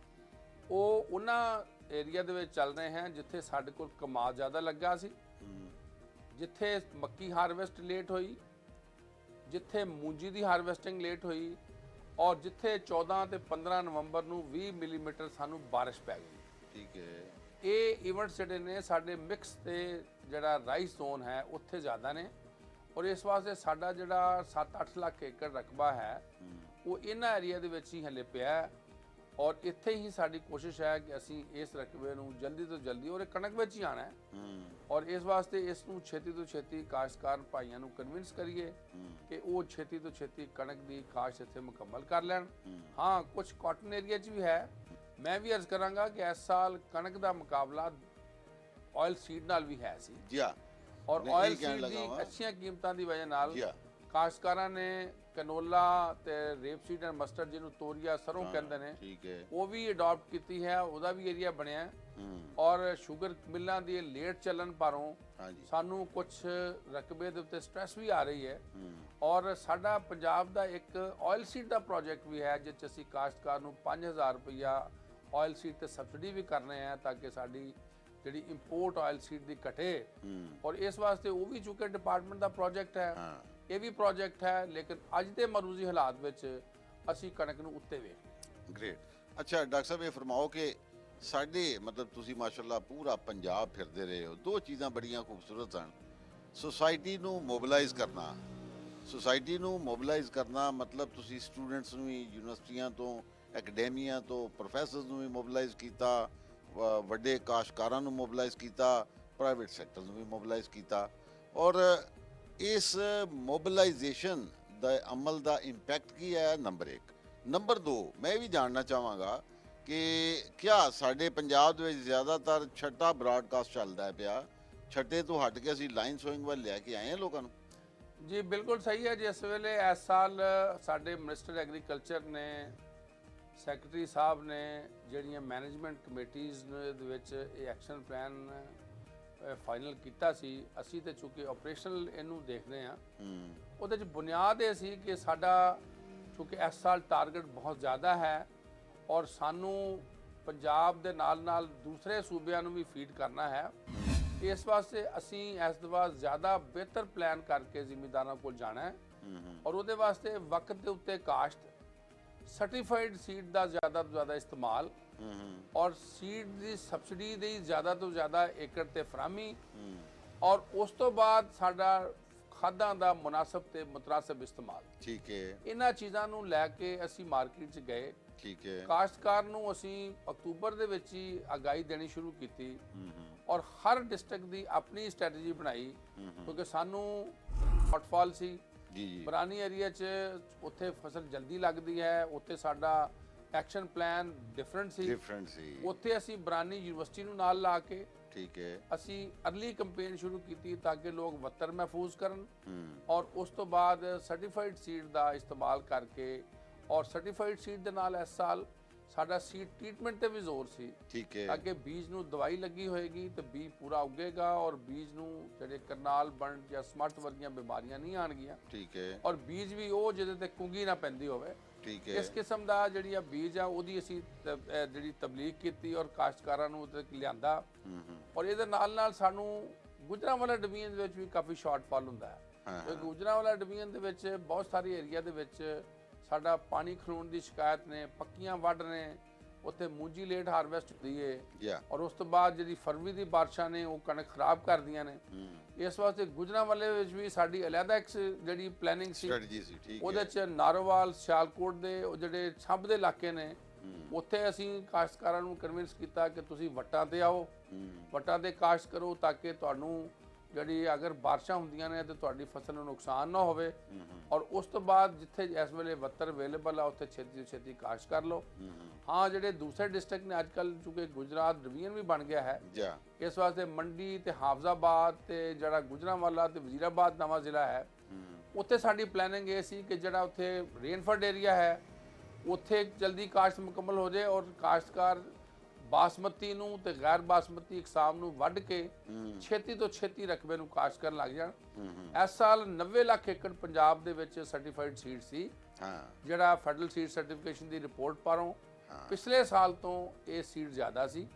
ਉਹ ਉਹਨਾਂ ਏਰੀਆ ਦੇ ਵਿੱਚ ਚੱਲ ਰਹੇ ਹਾਂ ਜਿੱਥੇ ਸਾਡੇ ਕੋਲ ਕਮਾਦ ਜ਼ਿਆਦਾ ਲੱਗਾ ਸੀ, ਜਿੱਥੇ ਮੱਕੀ ਹਾਰਵੈਸਟ ਲੇਟ ਹੋਈ, ਜਿੱਥੇ ਮੂੰਜੀ ਦੀ ਹਾਰਵੈਸਟਿੰਗ ਲੇਟ ਹੋਈ ਔਰ ਜਿੱਥੇ 14 ਤੇ 15 ਨਵੰਬਰ ਨੂੰ 20 ਮਿਲੀਮੀਟਰ ਸਾਨੂੰ ਬਾਰਿਸ਼ ਪੈ ਗਈ। ਠੀਕ ਹੈ। ਇਹ ਇਵੈਂਟਸ ਜਿਹੜੇ ਨੇ ਸਾਡੇ ਮਿਕਸ ਤੇ ਜਿਹੜਾ ਰਾਈਸ ਜ਼ੋਨ ਹੈ ਉੱਥੇ ਜ਼ਿਆਦਾ ਨੇ ਔਰ ਇਸ ਵਾਸਤੇ ਸਾਡਾ ਜਿਹੜਾ 7-8 ਲੱਖ ਏਕੜ ਰਕਬਾ ਹੈ ਉਹ ਇਹਨਾਂ ਏਰੀਆ ਦੇ ਵਿੱਚ ਹੀ ਹਲੇ ਪਿਆ ਔਰ ਇੱਥੇ ਹੀ ਸਾਡੀ ਕੋਸ਼ਿਸ਼ ਹੈ ਕਿ ਅਸੀਂ ਇਸ ਰਕਬੇ ਨੂੰ ਜਲਦੀ ਤੋਂ ਜਲਦੀ ਔਰ ਇਹ ਕਣਕ ਵਿੱਚ ਹੀ ਆਣਾ ਹੈ ਔਰ ਇਸ ਵਾਸਤੇ ਇਸ ਨੂੰ ਛੇਤੀ ਤੋਂ ਛੇਤੀ ਕਾਸ਼ਤਕਾਰ ਭਾਈਆਂ ਨੂੰ ਕਨਵਿੰਸ ਕਰੀਏ ਕਿ ਉਹ ਛੇਤੀ ਤੋਂ ਛੇਤੀ ਕਣਕ ਦੀ ਕਾਸ਼ਤ ਇੱਥੇ ਮੁਕੰਮਲ ਕਰ ਲੈਣ। ਹਾਂ ਕੁਝ ਕਾਟਨ ਏਰੀਆ 'ਚ ਵੀ ਹੈ। ਮੈਂ ਵੀ ਅਰਜ਼ ਕਰਾਂਗਾ ਕਿ ਇਸ ਸਾਲ ਕਣਕ ਦਾ ਮੁਕਾਬਲਾ ਆਇਲ ਸੀਡ ਨਾਲ ਵੀ ਹੈ ਸੀ ਜੀ ਹਾਂ ਔਰ ਆਇਲ ਸੀਡ ਦੀ ਅੱਛੀਆਂ ਕੀਮਤਾਂ ਦੀ ਵਜ੍ਹਾ ਨਾਲ ਕਾਸ਼ਤਕਾਰਾਂ ਨੇ ਕਨੋਲਾ ਤੇ ਰੇਪਸੀਡ ਐਂਡ ਮਸਟਰਡ, ਜਿਹਨੂੰ ਤੋਰੀਆ ਸਰੋਂ ਕਹਿੰਦੇ ਨੇ, ਠੀਕ ਹੈ। ਉਹ ਵੀ ਅਡਾਪਟ ਕੀਤੀ ਹੈ, ਉਹਦਾ ਵੀ ਏਰੀਆ ਬਣਿਆ ਹੈ। ਔਰ ਸ਼ੂਗਰ ਮਿਲਾਂ ਦੀ ਲੇਟ ਚੱਲਣ ਪਾਰੋਂ ਹਾਂਜੀ। ਸਾਨੂੰ ਕੁਝ ਰਕਬੇ ਦੇ ਉੱਤੇ ਸਟ੍ਰੈਸ ਵੀ ਆ ਰਹੀ ਹੈ। ਔਰ ਸਾਡਾ ਪੰਜਾਬ ਦਾ ਇੱਕ ਆਇਲ ਸੀਡ ਦਾ ਪ੍ਰੋਜੈਕਟ ਵੀ ਹੈ, ਜਿਸ 'ਚ ਅਸੀਂ ਕਾਸ਼ਤਕਾਰ ਨੂੰ 5000 ਰੁਪਈਆ ਆਇਲ ਸੀਡ ਤੇ ਸਬਸਿਡੀ ਵੀ ਕਰ ਰਹੇ ਹਾਂ, ਤਾਂ ਕਿ ਸਾਡੀ ਜਿਹੜੀ ਇੰਪੋਰਟ ਆਇਲ ਸੀਡ ਦੀ ਘਟੇ। ਔਰ ਇਸ ਵਾਸਤੇ ਉਹ ਵੀ ਚੁੱਕੇ ਡਿਪਾਰਟਮੈਂਟ ਦਾ ਪ੍ਰੋਜੈਕਟ ਹੈ, ਇਹ ਵੀ ਪ੍ਰੋਜੈਕਟ ਹੈ। ਲੇਕਿਨ ਅੱਜ ਦੇ ਮਰੂਜ਼ੀ ਹਾਲਾਤ ਵਿੱਚ ਅਸੀਂ ਕਣਕ ਨੂੰ ਉੱਤੇ ਵੇਖ। ਗ੍ਰੇਟ। ਅੱਛਾ ਡਾਕਟਰ ਸਾਹਿਬ, ਇਹ ਫਰਮਾਓ ਕਿ ਸਾਡੇ ਮਤਲਬ ਤੁਸੀਂ ਮਾਸ਼ਾਅੱਲਾ ਪੂਰਾ ਪੰਜਾਬ ਫਿਰਦੇ ਰਹੇ ਹੋ, ਦੋ ਚੀਜ਼ਾਂ ਬੜੀਆਂ ਖੂਬਸੂਰਤ ਹਨ। ਸੁਸਾਇਟੀ ਨੂੰ ਮੋਬਿਲਾਈਜ਼ ਕਰਨਾ, ਸੁਸਾਇਟੀ ਨੂੰ ਮੋਬਿਲਾਈਜ਼ ਕਰਨਾ ਮਤਲਬ ਤੁਸੀਂ ਸਟੂਡੈਂਟਸ ਨੂੰ ਵੀ ਯੂਨੀਵਰਸਿਟੀਆਂ ਤੋਂ, ਐਕੈਡਮੀਆਂ ਤੋਂ, ਪ੍ਰੋਫੈਸਰਸ ਨੂੰ ਵੀ ਮੋਬਿਲਾਈਜ਼ ਕੀਤਾ, ਵੱਡੇ ਕਾਸ਼ਤਕਾਰਾਂ ਨੂੰ ਮੋਬਿਲਾਈਜ਼ ਕੀਤਾ, ਪ੍ਰਾਈਵੇਟ ਸੈਕਟਰ ਨੂੰ ਵੀ ਮੋਬਿਲਾਈਜ਼ ਕੀਤਾ। ਔਰ ਇਸ ਮੋਬਿਲਾਈਜੇਸ਼ਨ ਦਾ ਅਮਲ ਦਾ ਇੰਪੈਕਟ ਕੀ ਹੈ? ਨੰਬਰ 1। ਨੰਬਰ 2, ਮੈਂ ਇਹ ਵੀ ਜਾਣਨਾ ਚਾਹਾਂਗਾ ਕਿ ਕਿਆ ਸਾਡੇ ਪੰਜਾਬ ਦੇ ਵਿੱਚ ਜ਼ਿਆਦਾਤਰ ਛੱਟਾ ਬ੍ਰਾਡਕਾਸਟ ਚੱਲਦਾ ਪਿਆ, ਛੱਟੇ ਤੋਂ ਹਟ ਕੇ ਅਸੀਂ ਲਾਈਨ ਸੋਇੰਗ ਵੱਲ ਲੈ ਕੇ ਆਏ ਹਾਂ ਲੋਕਾਂ ਨੂੰ? ਜੀ ਬਿਲਕੁਲ ਸਹੀ ਹੈ। ਜਿਸ ਵੇਲੇ ਇਸ ਸਾਲ ਸਾਡੇ ਮਿਨਿਸਟਰ ਐਗਰੀਕਲਚਰ ਨੇ, ਸੈਕਟਰੀ ਸਾਹਿਬ ਨੇ ਜਿਹੜੀਆਂ ਮੈਨੇਜਮੈਂਟ ਕਮੇਟੀਜ਼ ਦੇ ਵਿੱਚ ਇਹ ਐਕਸ਼ਨ ਪਲਾਨ ਫਾਈਨਲ ਕੀਤਾ ਸੀ, ਅਸੀਂ ਤੇ ਚੁੱਕੇ ਆਪਰੇਸ਼ਨਲ ਇਹਨੂੰ ਦੇਖਦੇ ਹਾਂ। ਉਹਦੇ 'ਚ ਬੁਨਿਆਦ ਇਹ ਸੀ ਕਿ ਸਾਡਾ ਚੂँਕਿ ਇਸ ਸਾਲ ਟਾਰਗੇਟ ਬਹੁਤ ਜ਼ਿਆਦਾ ਹੈ ਔਰ ਸਾਨੂੰ ਪੰਜਾਬ ਦੇ ਨਾਲ ਨਾਲ ਦੂਸਰੇ ਸੂਬਿਆਂ ਨੂੰ ਵੀ ਫੀਡ ਕਰਨਾ ਹੈ। ਇਸ ਵਾਸਤੇ ਅਸੀਂ ਇਸ ਦਫਾ ਜ਼ਿਆਦਾ ਬਿਹਤਰ ਪਲਾਨ ਕਰਕੇ ਜ਼ਿਮੀਂਦਾਰਾਂ ਕੋਲ ਜਾਣਾ ਹੈ। ਔਰ ਉਹਦੇ ਵਾਸਤੇ ਵਕਤ ਦੇ ਉੱਤੇ ਕਾਸ਼ਤ, ਸਰਟੀਫਾਈਡ ਸੀਡ ਦਾ ਜ਼ਿਆਦਾ ਤੋਂ ਜ਼ਿਆਦਾ ਇਸਤੇਮਾਲ ਔਰ ਸੀਡ ਦੀ ਸਬਸਿਡੀ ਦੀ ਜ਼ਿਆਦਾ ਤੋਂ ਜ਼ਿਆਦਾ ਏਕੜ ਤੇ ਫਰਾਹਮੀ, ਔਰ ਉਸ ਤੋਂ ਬਾਅਦ ਸਾਡਾ ਖਾਦਾਂ ਦਾ ਮੁਨਾਸਬ ਤੇ ਮੁਤਨਾਸਬ ਇਸਤੇਮਾਲ। ਠੀਕ ਹੈ। ਇਹਨਾਂ ਚੀਜ਼ਾਂ ਨੂੰ ਲੈ ਕੇ ਅਸੀਂ ਮਾਰਕੀਟ 'ਚ ਗਏ। ਠੀਕ ਹੈ। ਕਾਸ਼ਤਕਾਰ ਨੂੰ ਅਸੀਂ ਅਕਤੂਬਰ ਦੇ ਵਿੱਚ ਹੀ ਆਗਾਹੀ ਦੇਣੀ ਸ਼ੁਰੂ ਕੀਤੀ ਔਰ ਹਰ ਡਿਸਟ੍ਰਿਕਟ ਦੀ ਆਪਣੀ ਸਟ੍ਰੈਟਜੀ ਬਣਾਈ, ਕਿਉਂਕਿ ਸਾਨੂੰ ਸ਼ਾਰਟਫਾਲ ਸੀ ਜੀ। ਬਰਾਨੀ ਏਰੀਆ 'ਚ ਉੱਥੇ ਫਸਲ ਜਲਦੀ ਲੱਗਦੀ ਹੈ, ਉੱਥੇ ਸਾਡਾ ਐਕਸ਼ਨ ਪਲਾਨ ਡਿਫਰੈਂਟ ਸੀ। ਉੱਥੇ ਅਸੀਂ ਬਰਾਨੀ ਯੂਨੀਵਰਸਿਟੀ ਨੂੰ ਨਾਲ ਲਾ ਕੇ ਠੀਕ ਹੈ ਅਸੀਂ ਅਰਲੀ ਕੰਪੇਨ ਸ਼ੁਰੂ ਕੀਤੀ ਤਾਂ ਕਿ ਲੋਕ ਵੱਤਰ ਮਹਿਫੂਜ਼ ਕਰਨ ਔਰ ਉਸ ਤੋਂ ਬਾਅਦ ਸਰਟੀਫਾਈਡ ਸੀਡ ਦਾ ਇਸਤੇਮਾਲ ਕਰਕੇ, ਔਰ ਸਰਟੀਫਾਈਡ ਸੀਡ ਦੇ ਨਾਲ ਇਸ ਸਾਲ ਸਾਡਾ ਸੀਡ ਟ੍ਰੀਟਮੈਂਟ ਤੇ ਵੀ ਜ਼ੋਰ ਸੀ। ਠੀਕ ਹੈ। ਅੱਗੇ ਬੀਜ ਨੂੰ ਦਵਾਈ ਲੱਗੀ ਹੋਏਗੀ ਤੇ ਬੀਜ ਪੂਰਾ ਉੱਗੇਗਾ ਔਰ ਬੀਜ ਨੂੰ ਜਿਹੜੇ ਕਰਨਾਲ ਬੰਡ ਜਾਂ ਸਮਰਥ ਵਰਗੀਆਂ ਬਿਮਾਰੀਆਂ ਨਹੀਂ ਆਣਗੀਆਂ। ਠੀਕ ਹੈ। ਔਰ ਬੀਜ ਵੀ ਉਹ ਜਿਹਦੇ ਤੇ ਕੁੰਗੀ ਨਾ ਪੈਂਦੀ ਹੋਵੇ। ਠੀਕ ਹੈ। ਇਸ ਕਿਸਮ ਦਾ ਜਿਹੜੀ ਆ ਬੀਜ ਆ ਉਹਦੀ ਅਸੀਂ ਜਿਹੜੀ ਤਬਲੀਗ ਕੀਤੀ ਔਰ ਕਾਸ਼ਤਕਾਰਾਂ ਨੂੰ ਉੱਤੇ ਲਿਆਂਦਾ। ਔਰ ਇਹਦੇ ਨਾਲ ਨਾਲ ਸਾਨੂੰ ਗੁਜਰਾਂਵਾਲਾ ਡਿਵੀਜ਼ਨ ਦੇ ਵਿੱਚ ਵੀ ਕਾਫੀ ਸ਼ਾਰਟਫਾਲ ਹੁੰਦਾ ਹੈ, ਕਿਉਂਕਿ ਗੁਜਰਾਂਵਾਲਾ ਡਿਵੀਜ਼ਨ ਦੇ ਵਿੱਚ ਬਹੁਤ ਸਾਰੀ ਏਰੀਆ ਦੇ ਵਿੱਚ ਸਾਡਾ ਪਾਣੀ ਖਲੋਣ ਦੀ ਸ਼ਿਕਾਇਤ ਨੇ, ਪੱਕੀਆਂ ਵੱਢ ਨੇ, ਉੱਥੇ ਮੂੰਜੀ ਲੇਟ ਹਾਰਵੈਸਟ ਹੁੰਦੀ ਹੈ ਔਰ ਉਸ ਤੋਂ ਬਾਅਦ ਜਿਹੜੀ ਫਰਵਰੀ ਦੀ ਬਾਰਿਸ਼ਾਂ ਨੇ ਉਹ ਕਣਕ ਖਰਾਬ ਕਰਦੀਆਂ ਨੇ। ਇਸ ਵਾਸਤੇ ਗੁਜਰਾਂਵਾਲੇ ਵਿੱਚ ਵੀ ਸਾਡੀ ਅਲੱਗਾ ਇੱਕ ਜਿਹੜੀ ਪਲੈਨਿੰਗ ਸੀ, ਉਹਦੇ 'ਚ ਨਾਰੋਵਾਲ, ਸਿਆਲਕੋਟ ਦੇ ਉਹ ਜਿਹੜੇ ਛੰਭ ਦੇ ਇਲਾਕੇ ਨੇ, ਉੱਥੇ ਅਸੀਂ ਕਾਸ਼ਤਕਾਰਾਂ ਨੂੰ ਕਨਵਿੰਸ ਕੀਤਾ ਕਿ ਤੁਸੀਂ ਵੱਟਾਂ ਤੇ ਆਓ, ਵੱਟਾਂ ਤੇ ਕਾਸ਼ਤ ਕਰੋ ਤਾਂ ਕਿ ਤੁਹਾਨੂੰ ਜਿਹੜੀ ਅਗਰ ਬਾਰਿਸ਼ਾਂ ਹੁੰਦੀਆਂ ਨੇ ਤੇ ਤੁਹਾਡੀ ਫਸਲ ਨੂੰ ਨੁਕਸਾਨ ਨਾ ਹੋਵੇ। ਔਰ ਉਸ ਤੋਂ ਬਾਅਦ ਜਿੱਥੇ ਇਸ ਵੇਲੇ ਵੱਤਰ ਅਵੇਲੇਬਲ ਆ ਉੱਥੇ ਛੇਤੀ ਤੋਂ ਛੇਤੀ ਕਾਸ਼ਤ ਕਰ ਲਓ। ਹਾਂ, ਜਿਹੜੇ ਦੂਸਰੇ ਡਿਸਟ੍ਰਿਕਟ ਨੇ ਅੱਜ ਕੱਲ੍ਹ ਚੂँਕਿ ਗੁਜਰਾਤ ਡਿਵੀਜ਼ਨ ਵੀ ਬਣ ਗਿਆ ਹੈ, ਇਸ ਵਾਸਤੇ ਮੰਡੀ ਤੇ ਹਾਫਜ਼ਾਬਾਦ ਤੇ ਜਿਹੜਾ ਗੁਜਰਾਂਵਾਲਾ ਤੇ ਵਜ਼ੀਰਾਬਾਦ ਨਵਾਂ ਜ਼ਿਲ੍ਹਾ ਹੈ, ਉੱਥੇ ਸਾਡੀ ਪਲੈਨਿੰਗ ਇਹ ਸੀ ਕਿ ਜਿਹੜਾ ਉੱਥੇ ਰੇਨਫਡ ਏਰੀਆ ਹੈ ਉੱਥੇ ਜਲਦੀ ਕਾਸ਼ਤ ਮੁਕੰਮਲ ਹੋ ਜਾਏ ਔਰ ਕਾਸ਼ਤਕਾਰ ਬਾਸਮਤੀ ਨੂੰ ਤੇ ਗੈਰ ਬਾਸਮਤੀ ਇਕਸਾਮ ਨੂੰ ਵੱਢ ਕੇ ਛੇਤੀ ਤੋਂ ਛੇਤੀ ਰਕਬੇ ਨੂੰ ਕਾਸ਼ਤ ਕਰਨ ਲੱਗ ਜਾਣ। ਇਸ ਸਾਲ 90 ਲੱਖ ਏਕੜ ਪੰਜਾਬ ਦੇ ਵਿੱਚ ਸਰਟੀਫਾਈਡ ਸੀਡ ਸੀ, ਜਿਹੜਾ ਫੈਡਰਲ ਸੀਡ ਸਰਟੀਫਿਕੇਸ਼ਨ ਦੀ ਰਿਪੋਰਟ ਪਾਰੋਂ ਪਿਛਲੇ ਸਾਲ ਤੋਂ ਇਹ ਸੀਡ ਜ਼ਿਆਦਾ ਸੀ।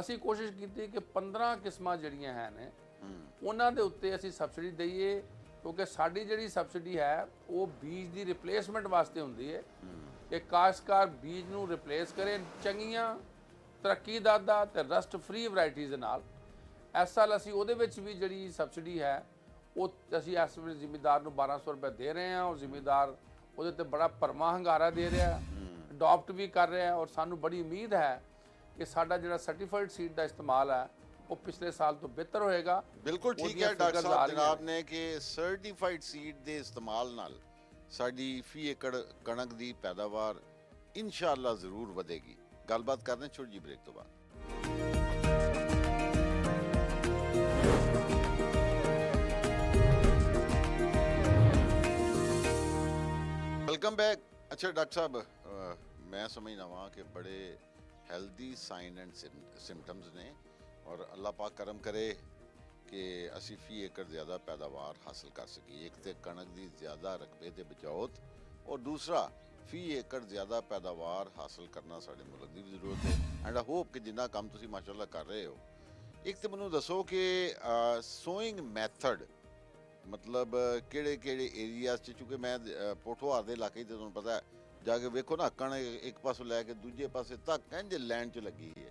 ਅਸੀਂ ਕੋਸ਼ਿਸ਼ ਕੀਤੀ ਕਿ 15 ਕਿਸਮਾਂ ਜਿਹੜੀਆਂ ਹੈ ਨੇ ਉਹਨਾਂ ਦੇ ਉੱਤੇ ਅਸੀਂ ਸਬਸਿਡੀ ਦਈਏ, ਕਿਉਂਕਿ ਸਾਡੀ ਜਿਹੜੀ ਸਬਸਿਡੀ ਹੈ ਉਹ ਬੀਜ ਦੀ ਰਿਪਲੇਸਮੈਂਟ ਵਾਸਤੇ ਹੁੰਦੀ ਹੈ ਕਿ ਕਾਸ਼ਤਕਾਰ ਬੀਜ ਨੂੰ ਰਿਪਲੇਸ ਕਰੇ ਚੰਗੀਆਂ ਤਰੱਕੀਦਾਦਾ ਤੇ ਰਸਟ ਫ੍ਰੀ ਵੈਰਾਈਟੀਜ਼ ਦੇ ਨਾਲ। ਇਸ ਸਾਲ ਅਸੀਂ ਉਹਦੇ ਵਿੱਚ ਵੀ ਜਿਹੜੀ ਸਬਸਿਡੀ ਹੈ ਉਹ ਅਸੀਂ ਇਸ ਵੇਲੇ ਜ਼ਿਮੀਂਦਾਰ ਨੂੰ 1200 ਰੁਪਏ ਦੇ ਰਹੇ ਹਾਂ ਔਰ ਜ਼ਿਮੀਂਦਾਰ ਉਹਦੇ ਤੇ ਬੜਾ ਭਰਮਾ ਹੰਗਾਰਾ ਦੇ ਰਿਹਾ, ਅਡਾਪਟ ਵੀ ਕਰ ਰਿਹਾ ਔਰ ਸਾਨੂੰ ਬੜੀ ਉਮੀਦ ਹੈ ਕਿ ਸਾਡਾ ਜਿਹੜਾ ਸਰਟੀਫਾਈਡ ਸੀਡ ਦਾ ਇਸਤੇਮਾਲ ਹੈ ਉਹ ਪਿਛਲੇ ਸਾਲ ਤੋਂ ਬਿਹਤਰ ਹੋਏਗਾ। ਬਿਲਕੁਲ ਠੀਕ ਹੈ ਡਾਕਟਰ ਸਾਹਿਬ ਜਨਾਬ ਨੇ ਕਿ ਸਰਟੀਫਾਈਡ ਸੀਡ ਦੇ ਇਸਤੇਮਾਲ ਨਾਲ ਸਾਡੀ ਫੀ ਏਕੜ ਕਣਕ ਦੀ ਪੈਦਾਵਾਰ ਇਨਸ਼ਾਅੱਲਾ ਜ਼ਰੂਰ ਵਧੇਗੀ। ਗੱਲਬਾਤ ਕਰਦੇ ਛੋਟੀ ਜਿਹੀ ਬ੍ਰੇਕ ਤੋਂ ਬਾਅਦ। Welcome back. ਅੱਛਾ ਡਾਕਟਰ ਸਾਹਿਬ, ਮੈਂ ਸਮਝਦਾ ਵਾਂ ਕਿ ਬੜੇ ਹੈਲਦੀ ਸਾਈਨ ਐਂਡ ਸਿੰਪਟਮਸ ਨੇ ਔਰ ਅੱਲਾਹ ਪਾਕ ਕਰਮ ਕਰੇ ਕਿ ਅਸੀਂ ਫੀ ਏਕੜ ਜ਼ਿਆਦਾ ਪੈਦਾਵਾਰ ਹਾਸਲ ਕਰ ਸਕੀਏ। ਇੱਕ ਤੇ ਕਣਕ ਦੀ ਜ਼ਿਆਦਾ ਰਕਬੇ ਤੇ ਬਚਾਉਤ ਔਰ ਦੂਸਰਾ ਫੀ ਏਕੜ ਜ਼ਿਆਦਾ ਪੈਦਾਵਾਰ ਹਾਸਲ ਕਰਨਾ ਸਾਡੇ ਮੁਲਕ ਦੀ ਵੀ ਜ਼ਰੂਰਤ ਹੈ। ਐਂਡ ਆਈ ਹੋਪ ਕਿ ਜਿੰਨਾ ਕੰਮ ਤੁਸੀਂ ਮਾਸ਼ਾਅੱਲਾ ਕਰ ਰਹੇ ਹੋ, ਇੱਕ ਤੇ ਮੈਨੂੰ ਦੱਸੋ ਕਿ ਸੋਇੰਗ ਮੈਥਡ ਮਤਲਬ ਕਿਹੜੇ ਕਿਹੜੇ ਏਰੀਆ 'ਚ, ਕਿਉਂਕਿ ਮੈਂ ਪੋਠੋਹਾਰ ਦੇ ਇਲਾਕੇ 'ਚ ਤੁਹਾਨੂੰ ਪਤਾ ਹੈ, ਜਾ ਕੇ ਵੇਖੋ ਨਾ ਕਣਕ ਇੱਕ ਪਾਸੋਂ ਲੈ ਕੇ ਦੂਜੇ ਪਾਸੇ ਤੱਕ ਇੰਝ ਲੈਂਡ 'ਚ ਲੱਗੀ ਹੈ।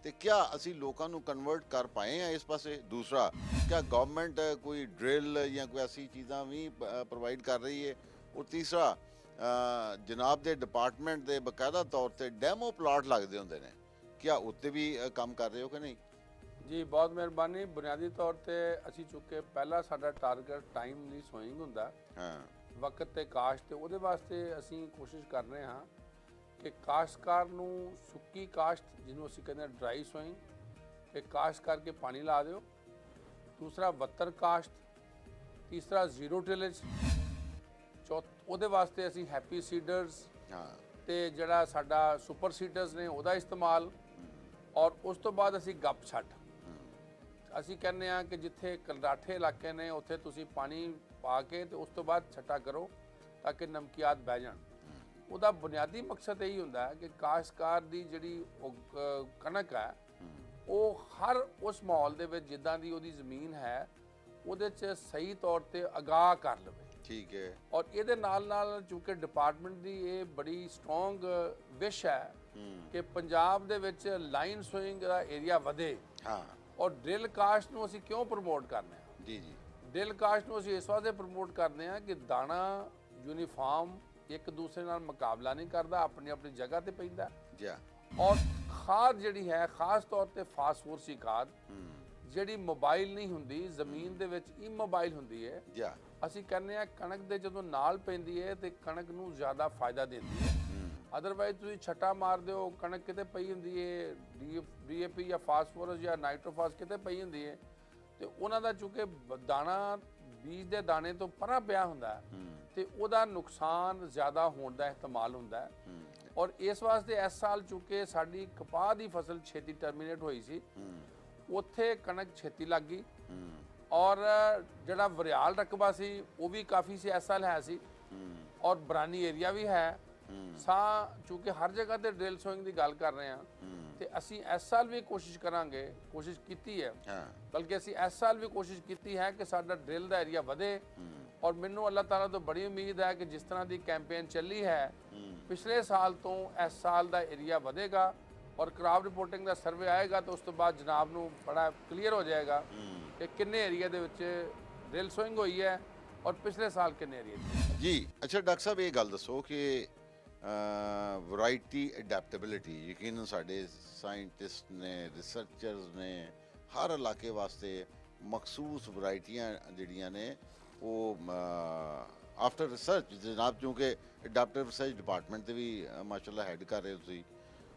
ਤੇ ਕਿਆ ਅਸੀਂ ਲੋਕਾਂ ਨੂੰ ਕਨਵਰਟ ਕਰ ਪਾਏ ਆ ਇਸ ਪਾਸੇ? ਦੂਸਰਾ, ਕਿਆ ਗਵਰਨਮੈਂਟ ਕੋਈ ਡਰਿਲ ਜਾਂ ਕੋਈ ਐਸੀ ਚੀਜ਼ਾਂ ਵੀ ਪ੍ਰੋਵਾਈਡ ਕਰ ਰਹੀ ਹੈ? ਔਰ ਤੀਸਰਾ, ਜਨਾਬ ਦੇ ਡਿਪਾਰਟਮੈਂਟ ਦੇ ਬਕਾਇਦਾ ਤੌਰ ਤੇ ਡੈਮੋ ਪਲਾਟ ਲੱਗਦੇ ਹੁੰਦੇ ਨੇ, ਕਿਆ ਉੱਤੇ ਵੀ ਕੰਮ ਕਰ ਰਹੇ ਹੋ ਕਿ ਨਹੀਂ? ਜੀ ਬਹੁਤ ਮਿਹਰਬਾਨੀ। ਬੁਨਿਆਦੀ ਤੌਰ ਤੇ ਅਸੀਂ ਚੁੱਕੇ ਪਹਿਲਾ ਸਾਡਾ ਟਾਰਗੇਟ ਟਾਈਮਲੀ ਸੋਇੰਗ ਹੁੰਦਾ, ਹਾਂ, ਵਕਤ ਤੇ ਕਾਸ਼ਤ, ਤੇ ਉਹਦੇ ਵਾਸਤੇ ਅਸੀਂ ਕੋਸ਼ਿਸ਼ ਕਰ ਰਹੇ ਹਾਂ ਕਿ ਕਾਸ਼ਤਕਾਰ ਨੂੰ ਸੁੱਕੀ ਕਾਸ਼ਤ, ਜਿਹਨੂੰ ਅਸੀਂ ਕਹਿੰਦੇ ਹਾਂ ਡਰਾਈ ਸੋਇੰਗ, ਕਿ ਕਾਸ਼ਤ ਕਰਕੇ ਪਾਣੀ ਲਾ ਦਿਓ। ਦੂਸਰਾ ਵੱਤਰ ਕਾਸ਼ਤ, ਤੀਸਰਾ ਜ਼ੀਰੋ ਟਿਲੇਜ, ਉਹਦੇ ਵਾਸਤੇ ਅਸੀਂ ਹੈਪੀ ਸੀਡਰਸ ਹਾਂ, ਤੇ ਜਿਹੜਾ ਸਾਡਾ ਸੁਪਰ ਸੀਡਰਸ ਨੇ ਉਹਦਾ ਇਸਤੇਮਾਲ, ਔਰ ਉਸ ਤੋਂ ਬਾਅਦ ਅਸੀਂ ਗੱਪ ਛੱਟ। ਅਸੀਂ ਕਹਿੰਦੇ ਹਾਂ ਕਿ ਜਿੱਥੇ ਕਲਰਾਠੇ ਇਲਾਕੇ ਨੇ ਉੱਥੇ ਤੁਸੀਂ ਪਾਣੀ ਪਾ ਕੇ ਤੇ ਉਸ ਤੋਂ ਬਾਅਦ ਛੱਟਾ ਕਰੋ ਤਾਂ ਕਿ ਨਮਕੀਆਤ ਬਹਿ ਜਾਣ। ਉਹਦਾ ਬੁਨਿਆਦੀ ਮਕਸਦ ਇਹੀ ਹੁੰਦਾ ਹੈ ਕਿ ਕਾਸ਼ਤਕਾਰ ਦੀ ਜਿਹੜੀ ਕਣਕ ਹੈ ਉਹ ਹਰ ਉਸ ਮਾਹੌਲ ਦੇ ਵਿੱਚ ਜਿੱਦਾਂ ਦੀ ਉਹਦੀ ਜ਼ਮੀਨ ਹੈ ਉਹਦੇ 'ਚ ਸਹੀ ਤੌਰ ਤੇ ਅਗਾਹ ਕਰ ਲਵੇ। ਠੀਕ ਹੈ। ਔਰ ਇਹਦੇ ਨਾਲ ਨਾਲ ਚੂੰਕਿ ਡਿਪਾਰਟਮੈਂਟ ਦੀ ਇਹ ਬੜੀ ਸਟਰੋਂਗ ਵਿਸ਼ ਹੈ ਕਿ ਪੰਜਾਬ ਦੇ ਵਿੱਚ ਲਾਈਨ ਸੋਇੰਗ ਦਾ ਏਰੀਆ ਵਧੇ। ਹਾਂ। ਔਰ ਡਰਿਲ ਕਾਸ਼ਤ ਨੂੰ ਅਸੀਂ ਕਿਉਂ ਪ੍ਰਮੋਟ ਕਰਨੇ ਆ? ਜੀ ਜੀ। ਡਰਿਲ ਕਾਸ਼ਤ ਨੂੰ ਅਸੀਂ ਇਸ ਵਾਸਤੇ ਪ੍ਰਮੋਟ ਕਰਦੇ ਹਾਂ ਕਿ ਦਾਣਾ ਯੂਨੀਫਾਰਮ ਇੱਕ ਦੂਸਰੇ ਨਾਲ ਮੁਕਾਬਲਾ ਨਹੀਂ ਕਰਦਾ, ਆਪਣੀ ਆਪਣੀ ਜਗ੍ਹਾ ਤੇ ਪੈਂਦਾ। ਜੀ। ਔਰ ਖਾਦ ਜਿਹੜੀ ਹੈ, ਖਾਸ ਤੌਰ ਤੇ ਫਾਸਫੋਰਸੀ ਖਾਦ, ਜਿਹੜੀ ਮੋਬਾਈਲ ਨਹੀਂ ਹੁੰਦੀ, ਜ਼ਮੀਨ ਦੇ ਵਿੱਚ ਇਮੋਬਾਈਲ ਹੁੰਦੀ ਹੈ। ਜੀ। ਅਸੀਂ ਕਹਿੰਦੇ ਆ ਕਣਕ ਦੇ ਜਦੋਂ ਨਾਲ ਪੈਂਦੀ ਹੈ ਤੇ ਕਣਕ ਨੂੰ ਜ਼ਿਆਦਾ ਫਾਇਦਾ ਦਿੰਦੀ ਹੈ। ਅਦਰਵਾਈਜ਼ ਤੁਸੀਂ ਛੱਟਾ ਮਾਰ ਦਿਓ, ਕਣਕ ਕਿਤੇ ਪਈ ਹੁੰਦੀ ਹੈ, ਡੀਏਪੀ ਜਾਂ ਫਾਸਫੋਰਸ ਜਾਂ ਨਾਈਟ੍ਰੋਫਾਸ ਕਿਤੇ ਪਈ ਹੁੰਦੀ ਹੈ, ਤੇ ਉਹਨਾਂ ਦਾ ਚੂੰਕਿ ਦਾਣਾ ਬੀਜ ਦੇ ਦਾਣੇ ਤੋਂ ਪਰਾਂ ਪਿਆ ਹੁੰਦਾ ਹੈ ਤੇ ਉਹਦਾ ਨੁਕਸਾਨ ਜ਼ਿਆਦਾ ਹੋਣ ਦਾ ihtimal ਹੁੰਦਾ ਹੈ। ਔਰ ਇਸ ਵਾਸਤੇ ਇਸ ਸਾਲ ਚੂੰਕਿ ਸਾਡੀ ਕਪਾਹ ਦੀ ਫਸਲ ਛੇਤੀ ਟਰਮੀਨੇਟ ਹੋਈ ਸੀ, ਉੱਥੇ ਕਣਕ ਛੇਤੀ ਲੱਗ ਗਈ। ਔਰ ਜਿਹੜਾ ਵਰਿਆਲ ਰਕਬਾ ਸੀ ਉਹ ਵੀ ਕਾਫੀ ਸੀ ਇਸ ਸਾਲ ਹੈ ਸੀ, ਔਰ ਬਰਾਨੀ ਏਰੀਆ ਵੀ ਹੈ। ਚੂੰਕਿ ਹਰ ਜਗ੍ਹਾ ਤੇ ਡਰਿਲ ਸੋਇੰਗ ਦੀ ਗੱਲ ਕਰ ਰਹੇ ਹਾਂ ਤੇ ਅਸੀਂ ਇਸ ਸਾਲ ਵੀ ਕੋਸ਼ਿਸ਼ ਕਰਾਂਗੇ, ਕੋਸ਼ਿਸ਼ ਕੀਤੀ ਹੈ, ਬਲਕਿ ਅਸੀਂ ਇਸ ਸਾਲ ਵੀ ਕੋਸ਼ਿਸ਼ ਕੀਤੀ ਹੈ ਕਿ ਸਾਡਾ ਡਰਿਲ ਦਾ ਏਰੀਆ ਵਧੇ। ਔਰ ਮੈਨੂੰ ਅੱਲਾਹ ਤਾਲਾ ਤੋਂ ਬੜੀ ਉਮੀਦ ਹੈ ਕਿ ਜਿਸ ਤਰ੍ਹਾਂ ਦੀ ਕੈਂਪੇਨ ਚੱਲੀ ਹੈ ਪਿਛਲੇ ਸਾਲ ਤੋਂ ਇਸ ਸਾਲ ਦਾ ਏਰੀਆ ਵਧੇਗਾ ਔਰ ਕਰਾਪ ਰਿਪੋਰਟਿੰਗ ਦਾ ਸਰਵੇ ਆਏਗਾ ਤਾਂ ਉਸ ਤੋਂ ਬਾਅਦ ਜਨਾਬ ਨੂੰ ਬੜਾ ਕਲੀਅਰ ਹੋ ਜਾਏਗਾ ਕਿ ਕਿੰਨੇ ਏਰੀਆ ਦੇ ਵਿੱਚ ਡਰਿਲ ਸੋਇੰਗ ਹੋਈ ਹੈ ਔਰ ਪਿਛਲੇ ਸਾਲ ਕਿੰਨੇ ਏਰੀਆ ਜੀ। ਅੱਛਾ ਡਾਕਟਰ ਸਾਹਿਬ, ਇਹ ਗੱਲ ਦੱਸੋ ਕਿ ਵੈਰਾਈਟੀ ਅਡੈਪਟੇਬਿਲਿਟੀ, ਯਕੀਨਨ ਸਾਡੇ ਸਾਇੰਟਿਸਟ ਨੇ, ਰਿਸਰਚਰਸ ਨੇ ਹਰ ਇਲਾਕੇ ਵਾਸਤੇ ਮਖਸੂਸ ਵੈਰਾਈਟੀਆਂ ਜਿਹੜੀਆਂ ਨੇ ਉਹ ਆਫਟਰ ਰਿਸਰਚ ਜਨਾਬ, ਕਿਉਂਕਿ ਅਡੈਪਟਿਵ ਰਿਸਰਚ ਡਿਪਾਰਟਮੈਂਟ ਤੇ ਵੀ ਮਾਸ਼ਾਅੱਲਾ ਹੈਡ ਕਰ ਰਹੇ ਹੋ ਤੁਸੀਂ,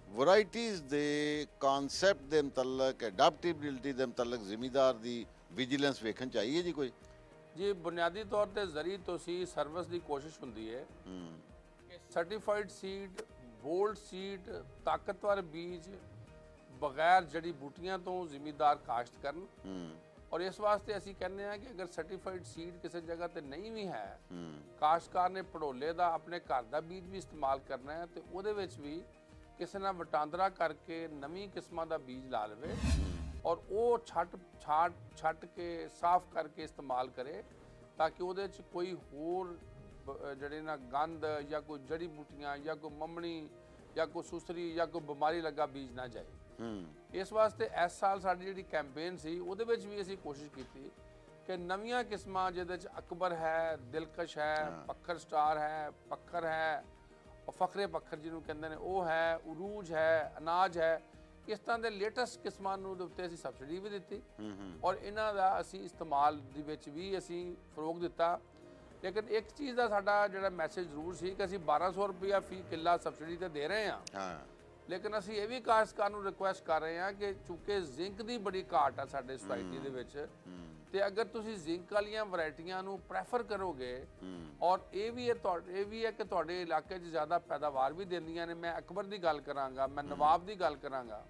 ਵੈਰਾਈਟੀਜ਼ ਦੇ ਕਨਸੈਪਟ ਦੇ ਮੁਤਲਕ, ਅਡੈਪਟੇਬਿਲਿਟੀ ਦੇ ਮੁਤਲਕ ਜ਼ਿਮੀਦਾਰ ਦੀ ਵਿਜੀਲੈਂਸ ਵੇਖਣ ਚਾਹੀਏ ਜੀ ਕੋਈ? ਜੀ ਬੁਨਿਆਦੀ ਤੌਰ ਤੇ ਜ਼ਰੀ ਤੁਸੀਂ ਸਰਵਿਸ ਦੀ ਕੋਸ਼ਿਸ਼ ਹੁੰਦੀ ਹੈ ਕਿ ਸਰਟੀਫਾਈਡ ਸੀਡ, ਬੋਲਡ ਸੀਡ, ਤਾਕਤਵਰ ਬੀਜ ਬਗੈਰ ਜੜੀ ਬੂਟੀਆਂ ਤੋਂ ਜ਼ਿਮੀਦਾਰ ਕਾਸ਼ਤ ਕਰਨ। ਔਰ ਇਸ ਵਾਸਤੇ ਅਸੀਂ ਕਹਿੰਦੇ ਹਾਂ ਕਿ ਅਗਰ ਸਰਟੀਫਾਈਡ ਸੀਡ ਕਿਸੇ ਜਗ੍ਹਾ ਤੇ ਨਹੀਂ ਵੀ ਹੈ, ਕਾਸ਼ਤਕਾਰ ਨੇ ਪੜੋਲੇ ਦਾ ਆਪਣੇ ਘਰ ਦਾ ਬੀਜ ਵੀ ਇਸਤੇਮਾਲ ਕਰਨਾ ਹੈ ਤੇ ਉਹਦੇ ਵਿੱਚ ਵੀ ਕਿਸੇ ਨਾਲ ਵਟਾਂਦਰਾ ਕਰਕੇ ਨਵੀਂ ਕਿਸਮਾਂ ਦਾ ਬੀਜ ਲਾ ਲਵੇ ਔਰ ਉਹ ਛੱਟ ਕੇ ਸਾਫ਼ ਕਰਕੇ ਇਸਤੇਮਾਲ ਕਰੇ ਤਾਂ ਕਿ ਉਹਦੇ 'ਚ ਕੋਈ ਹੋਰ ਜਿਹੜੇ ਨਾ ਗੰਦ ਜਾਂ ਕੋਈ ਜੜੀ ਬੂਟੀਆਂ ਜਾਂ ਕੋਈ ਮਮਣੀ ਜਾਂ ਕੋਈ ਸੁਸਰੀ ਜਾਂ ਕੋਈ ਬਿਮਾਰੀ ਲੱਗਾ ਬੀਜ ਨਾ ਜਾਏ। ਇਸ ਵਾਸਤੇ ਇਸ ਸਾਲ ਸਾਡੀ ਜਿਹੜੀ ਕੈਂਪੇਨ ਸੀ ਉਹਦੇ ਵਿੱਚ ਵੀ ਅਸੀਂ ਕੋਸ਼ਿਸ਼ ਕੀਤੀ ਕਿ ਨਵੀਆਂ ਕਿਸਮਾਂ ਜਿਹਦੇ 'ਚ ਅਕਬਰ ਹੈ, ਦਿਲਕਸ਼ ਹੈ, ਪੱਖਰ ਸਟਾਰ ਹੈ, ਪੱਖਰ ਹੈ, ਫਖਰੇ ਪੱਖਰ ਜਿਹਨੂੰ ਕਹਿੰਦੇ ਨੇ ਉਹ ਹੈ, ਉਰੂਜ ਹੈ, ਅਨਾਜ ਹੈ, ਇਸ ਤਰ੍ਹਾਂ ਦੇ ਲੇਟੈਸਟ ਕਿਸਮਾਂ ਨੂੰ ਦੇ ਉੱਤੇ ਅਸੀਂ ਸਬਸਿਡੀ ਵੀ ਦਿੱਤੀ ਔਰ ਇਹਨਾਂ ਦਾ ਅਸੀਂ ਇਸਤੇਮਾਲ ਦੇ ਵਿੱਚ ਵੀ ਅਸੀਂ ਫਰੋਗ ਦਿੱਤਾ। ਲੇਕਿਨ ਇੱਕ ਚੀਜ਼ ਦਾ ਸਾਡਾ ਜਿਹੜਾ ਮੈਸੇਜ ਜ਼ਰੂਰ ਸੀ ਕਿ ਅਸੀਂ 1200 ਰੁਪਇਆ ਫੀ ਕਿੱਲਾ ਸਬਸਿਡੀ ਤੇ ਦੇ ਰਹੇ ਹਾਂ, ਲੇਕਿਨ ਅਸੀਂ ਇਹ ਵੀ ਕਾਸ਼ਤਕਾਰ ਨੂੰ ਰਿਕੁਐਸਟ ਕਰ ਰਹੇ ਹਾਂ ਕਿ ਚੂੰਕਿ ਜ਼ਿੰਕ ਦੀ ਬੜੀ ਘਾਟ ਆ ਸਾਡੇ ਸੁਸਾਇਟੀ ਦੇ ਵਿੱਚ ਤੇ ਅਗਰ ਤੁਸੀਂ ਜ਼ਿੰਕ ਵਾਲੀਆਂ ਵੈਰਾਈਟੀਆਂ ਨੂੰ ਪ੍ਰੈਫਰ ਕਰੋਗੇ ਔਰ ਇਹ ਵੀ ਹੈ ਕਿ ਤੁਹਾਡੇ ਇਲਾਕੇ 'ਚ ਜ਼ਿਆਦਾ ਪੈਦਾਵਾਰ ਵੀ ਦਿੰਦੀਆਂ ਨੇ। ਮੈਂ ਅਕਬਰ ਦੀ ਗੱਲ ਕਰਾਂਗਾ, ਮੈਂ ਨਵਾਬ ਦੀ ਗੱਲ ਕਰਾਂਗਾ।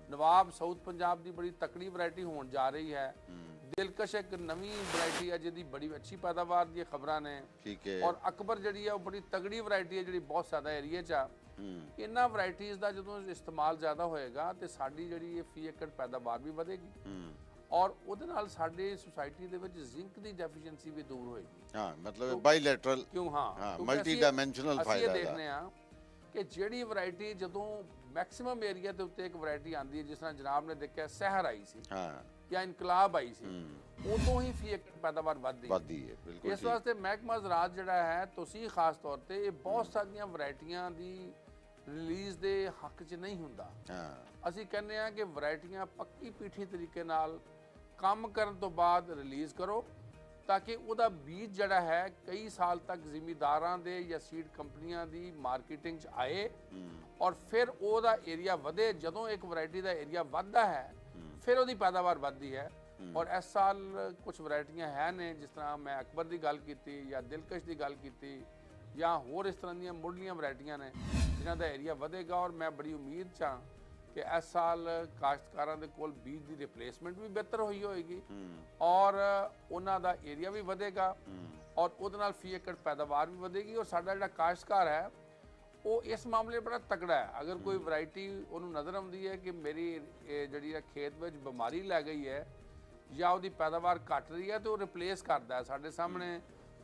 ਨਵਾਬ ਸਾਊਥ ਪੰਜਾਬ ਦੀ ਬੜੀ ਤਕੜੀ ਵੈਰਾਈਟੀ ਹੋਣ ਜਾ ਰਹੀ ਹੈ। ਦਿਲਕਸ਼ ਇੱਕ ਨਵੀਂ ਵੈਰਾਈਟੀ ਹੈ ਜਿਹਦੀ ਬੜੀ ਅੱਛੀ ਪੈਦਾਵਾਰ ਦੀਆਂ ਖਬਰਾਂ ਨੇ। ਠੀਕ ਹੈ। ਔਰ ਅਕਬਰ ਜਿਹੜੀ ਹੈ ਉਹ ਬੜੀ ਤਗੜੀ ਵੈਰਾਈਟੀ ਹੈ ਜਿਹੜੀ ਬਹੁਤ ਜ਼ਿਆਦਾ ਏਰੀਆ 'ਚ ਆ। ਇਹਨਾਂ ਵੈਰਾਈਟੀਜ਼ ਦਾ ਜਦੋਂ ਇਸਤੇਮਾਲ ਜ਼ਿਆਦਾ ਹੋਏਗਾ ਤੇ ਸਾਡੀ ਜਿਹੜੀ ਇਹ ਫੀ ਏਕੜ ਪੈਦਾਵਾਰ ਵੀ ਵਧੇਗੀ ਔਰ ਉਹਦੇ ਨਾਲ ਸਾਡੇ ਸੁਸਾਇਟੀ ਦੇ ਵਿੱਚ ਜ਼ਿੰਕ ਦੀ ਡੈਫੀਸ਼ੀਐਂਸੀ ਵੀ ਦੂਰ ਹੋਏਗੀ। ਹਾਂ, ਮਤਲਬ ਬਾਈਲੈਟਰਲ ਹਾਂ ਮਲਟੀ ਡਾਈਮੈਂਸ਼ਨਲ ਫਾਇਦਾ ਅਸੀਂ ਇਹ ਦੇਖਦੇ ਆ ਕਿ ਜਿਹੜੀ ਵੈਰਾਈਟੀ ਜਦੋਂ ਮੈਕਸਿਮਮ ਏਰੀਆ ਦੇ ਉੱਤੇ ਇੱਕ ਵੈਰਾਈਟੀ ਆਂਦੀ ਹੈ, ਜਿਸ ਤਰ੍ਹਾਂ ਜਨਾਬ ਨੇ ਦੇਖਿਆ ਸਹਿਰ ਆਈ ਸੀ ਜਾਂ ਇਨਕਲਾਬ ਆਈ ਸੀ, ਉਦੋਂ ਹੀ ਫੀ ਏਕੜ ਪੈਦਾਵਾਰ ਵੱਧਦੀ ਹੈ। ਬਿਲਕੁਲ। ਇਸ ਵਾਸਤੇ ਮਹਿਕਮਾ ਜ਼ਰਾਅਤ ਜਿਹੜਾ ਹੈ, ਤੁਸੀਂ ਖਾਸ ਤੌਰ ਤੇ ਇਹ ਬਹੁਤ ਸਾਰੀਆਂ ਵੈਰਾਈਟੀਆਂ ਦੀ ਰਿਲੀਜ਼ ਦੇ ਹੱਕ 'ਚ ਨਹੀਂ ਹੁੰਦਾ। ਅਸੀਂ ਕਹਿੰਦੇ ਆ ਕਿ ਵੈਰਾਈਟੀਆਂ ਪੱਕੀ ਪੀਠੀ ਤਰੀਕੇ ਨਾਲ ਕੰਮ ਕਰਨ ਤੋਂ ਬਾਅਦ ਰਿਲੀਜ਼ ਕਰੋ ਤਾਂ ਕਿ ਉਹਦਾ ਬੀਜ ਜਿਹੜਾ ਹੈ ਕਈ ਸਾਲ ਤੱਕ ਜ਼ਿਮੀਂਦਾਰਾਂ ਦੇ ਜਾਂ ਸੀਡ ਕੰਪਨੀਆਂ ਦੀ ਮਾਰਕੀਟਿੰਗ 'ਚ ਆਏ ਔਰ ਫਿਰ ਉਹਦਾ ਏਰੀਆ ਵਧੇ। ਜਦੋਂ ਇੱਕ ਵੈਰਾਈਟੀ ਦਾ ਏਰੀਆ ਵੱਧਦਾ ਹੈ ਫਿਰ ਉਹਦੀ ਪੈਦਾਵਾਰ ਵੱਧਦੀ ਹੈ। ਔਰ ਇਸ ਸਾਲ ਕੁਝ ਵੈਰਾਈਟੀਆਂ ਹੈ ਨੇ, ਜਿਸ ਤਰ੍ਹਾਂ ਮੈਂ ਅਕਬਰ ਦੀ ਗੱਲ ਕੀਤੀ ਜਾਂ ਦਿਲਕਸ਼ ਦੀ ਗੱਲ ਕੀਤੀ ਜਾਂ ਹੋਰ ਇਸ ਤਰ੍ਹਾਂ ਦੀਆਂ ਮੁੱਢਲੀਆਂ ਵੈਰਾਈਟੀਆਂ ਨੇ ਜਿਨ੍ਹਾਂ ਦਾ ਏਰੀਆ ਵਧੇਗਾ। ਔਰ ਮੈਂ ਬੜੀ ਉਮੀਦ 'ਚ ਹਾਂ ਕਿ ਇਸ ਸਾਲ ਕਾਸ਼ਤਕਾਰਾਂ ਦੇ ਕੋਲ ਬੀਜ ਦੀ ਰਿਪਲੇਸਮੈਂਟ ਵੀ ਬਿਹਤਰ ਹੋਈ ਹੋਏਗੀ ਔਰ ਉਹਨਾਂ ਦਾ ਏਰੀਆ ਵੀ ਵਧੇਗਾ ਔਰ ਉਹਦੇ ਨਾਲ ਫੀ ਏਕੜ ਪੈਦਾਵਾਰ ਵੀ ਵਧੇਗੀ। ਔਰ ਸਾਡਾ ਜਿਹੜਾ ਕਾਸ਼ਤਕਾਰ ਹੈ ਉਹ ਇਸ ਮਾਮਲੇ ਬੜਾ ਤਕੜਾ ਹੈ। ਅਗਰ ਕੋਈ ਵੈਰਾਈਟੀ ਉਹਨੂੰ ਨਜ਼ਰ ਆਉਂਦੀ ਹੈ ਕਿ ਮੇਰੀ ਜਿਹੜੀ ਹੈ ਖੇਤ ਵਿੱਚ ਬਿਮਾਰੀ ਲੱਗ ਗਈ ਹੈ ਜਾਂ ਉਹਦੀ ਪੈਦਾਵਾਰ ਘਟ ਰਹੀ ਹੈ ਤੇ ਉਹ ਰਿਪਲੇਸ ਕਰਦਾ ਹੈ। ਸਾਡੇ ਸਾਹਮਣੇ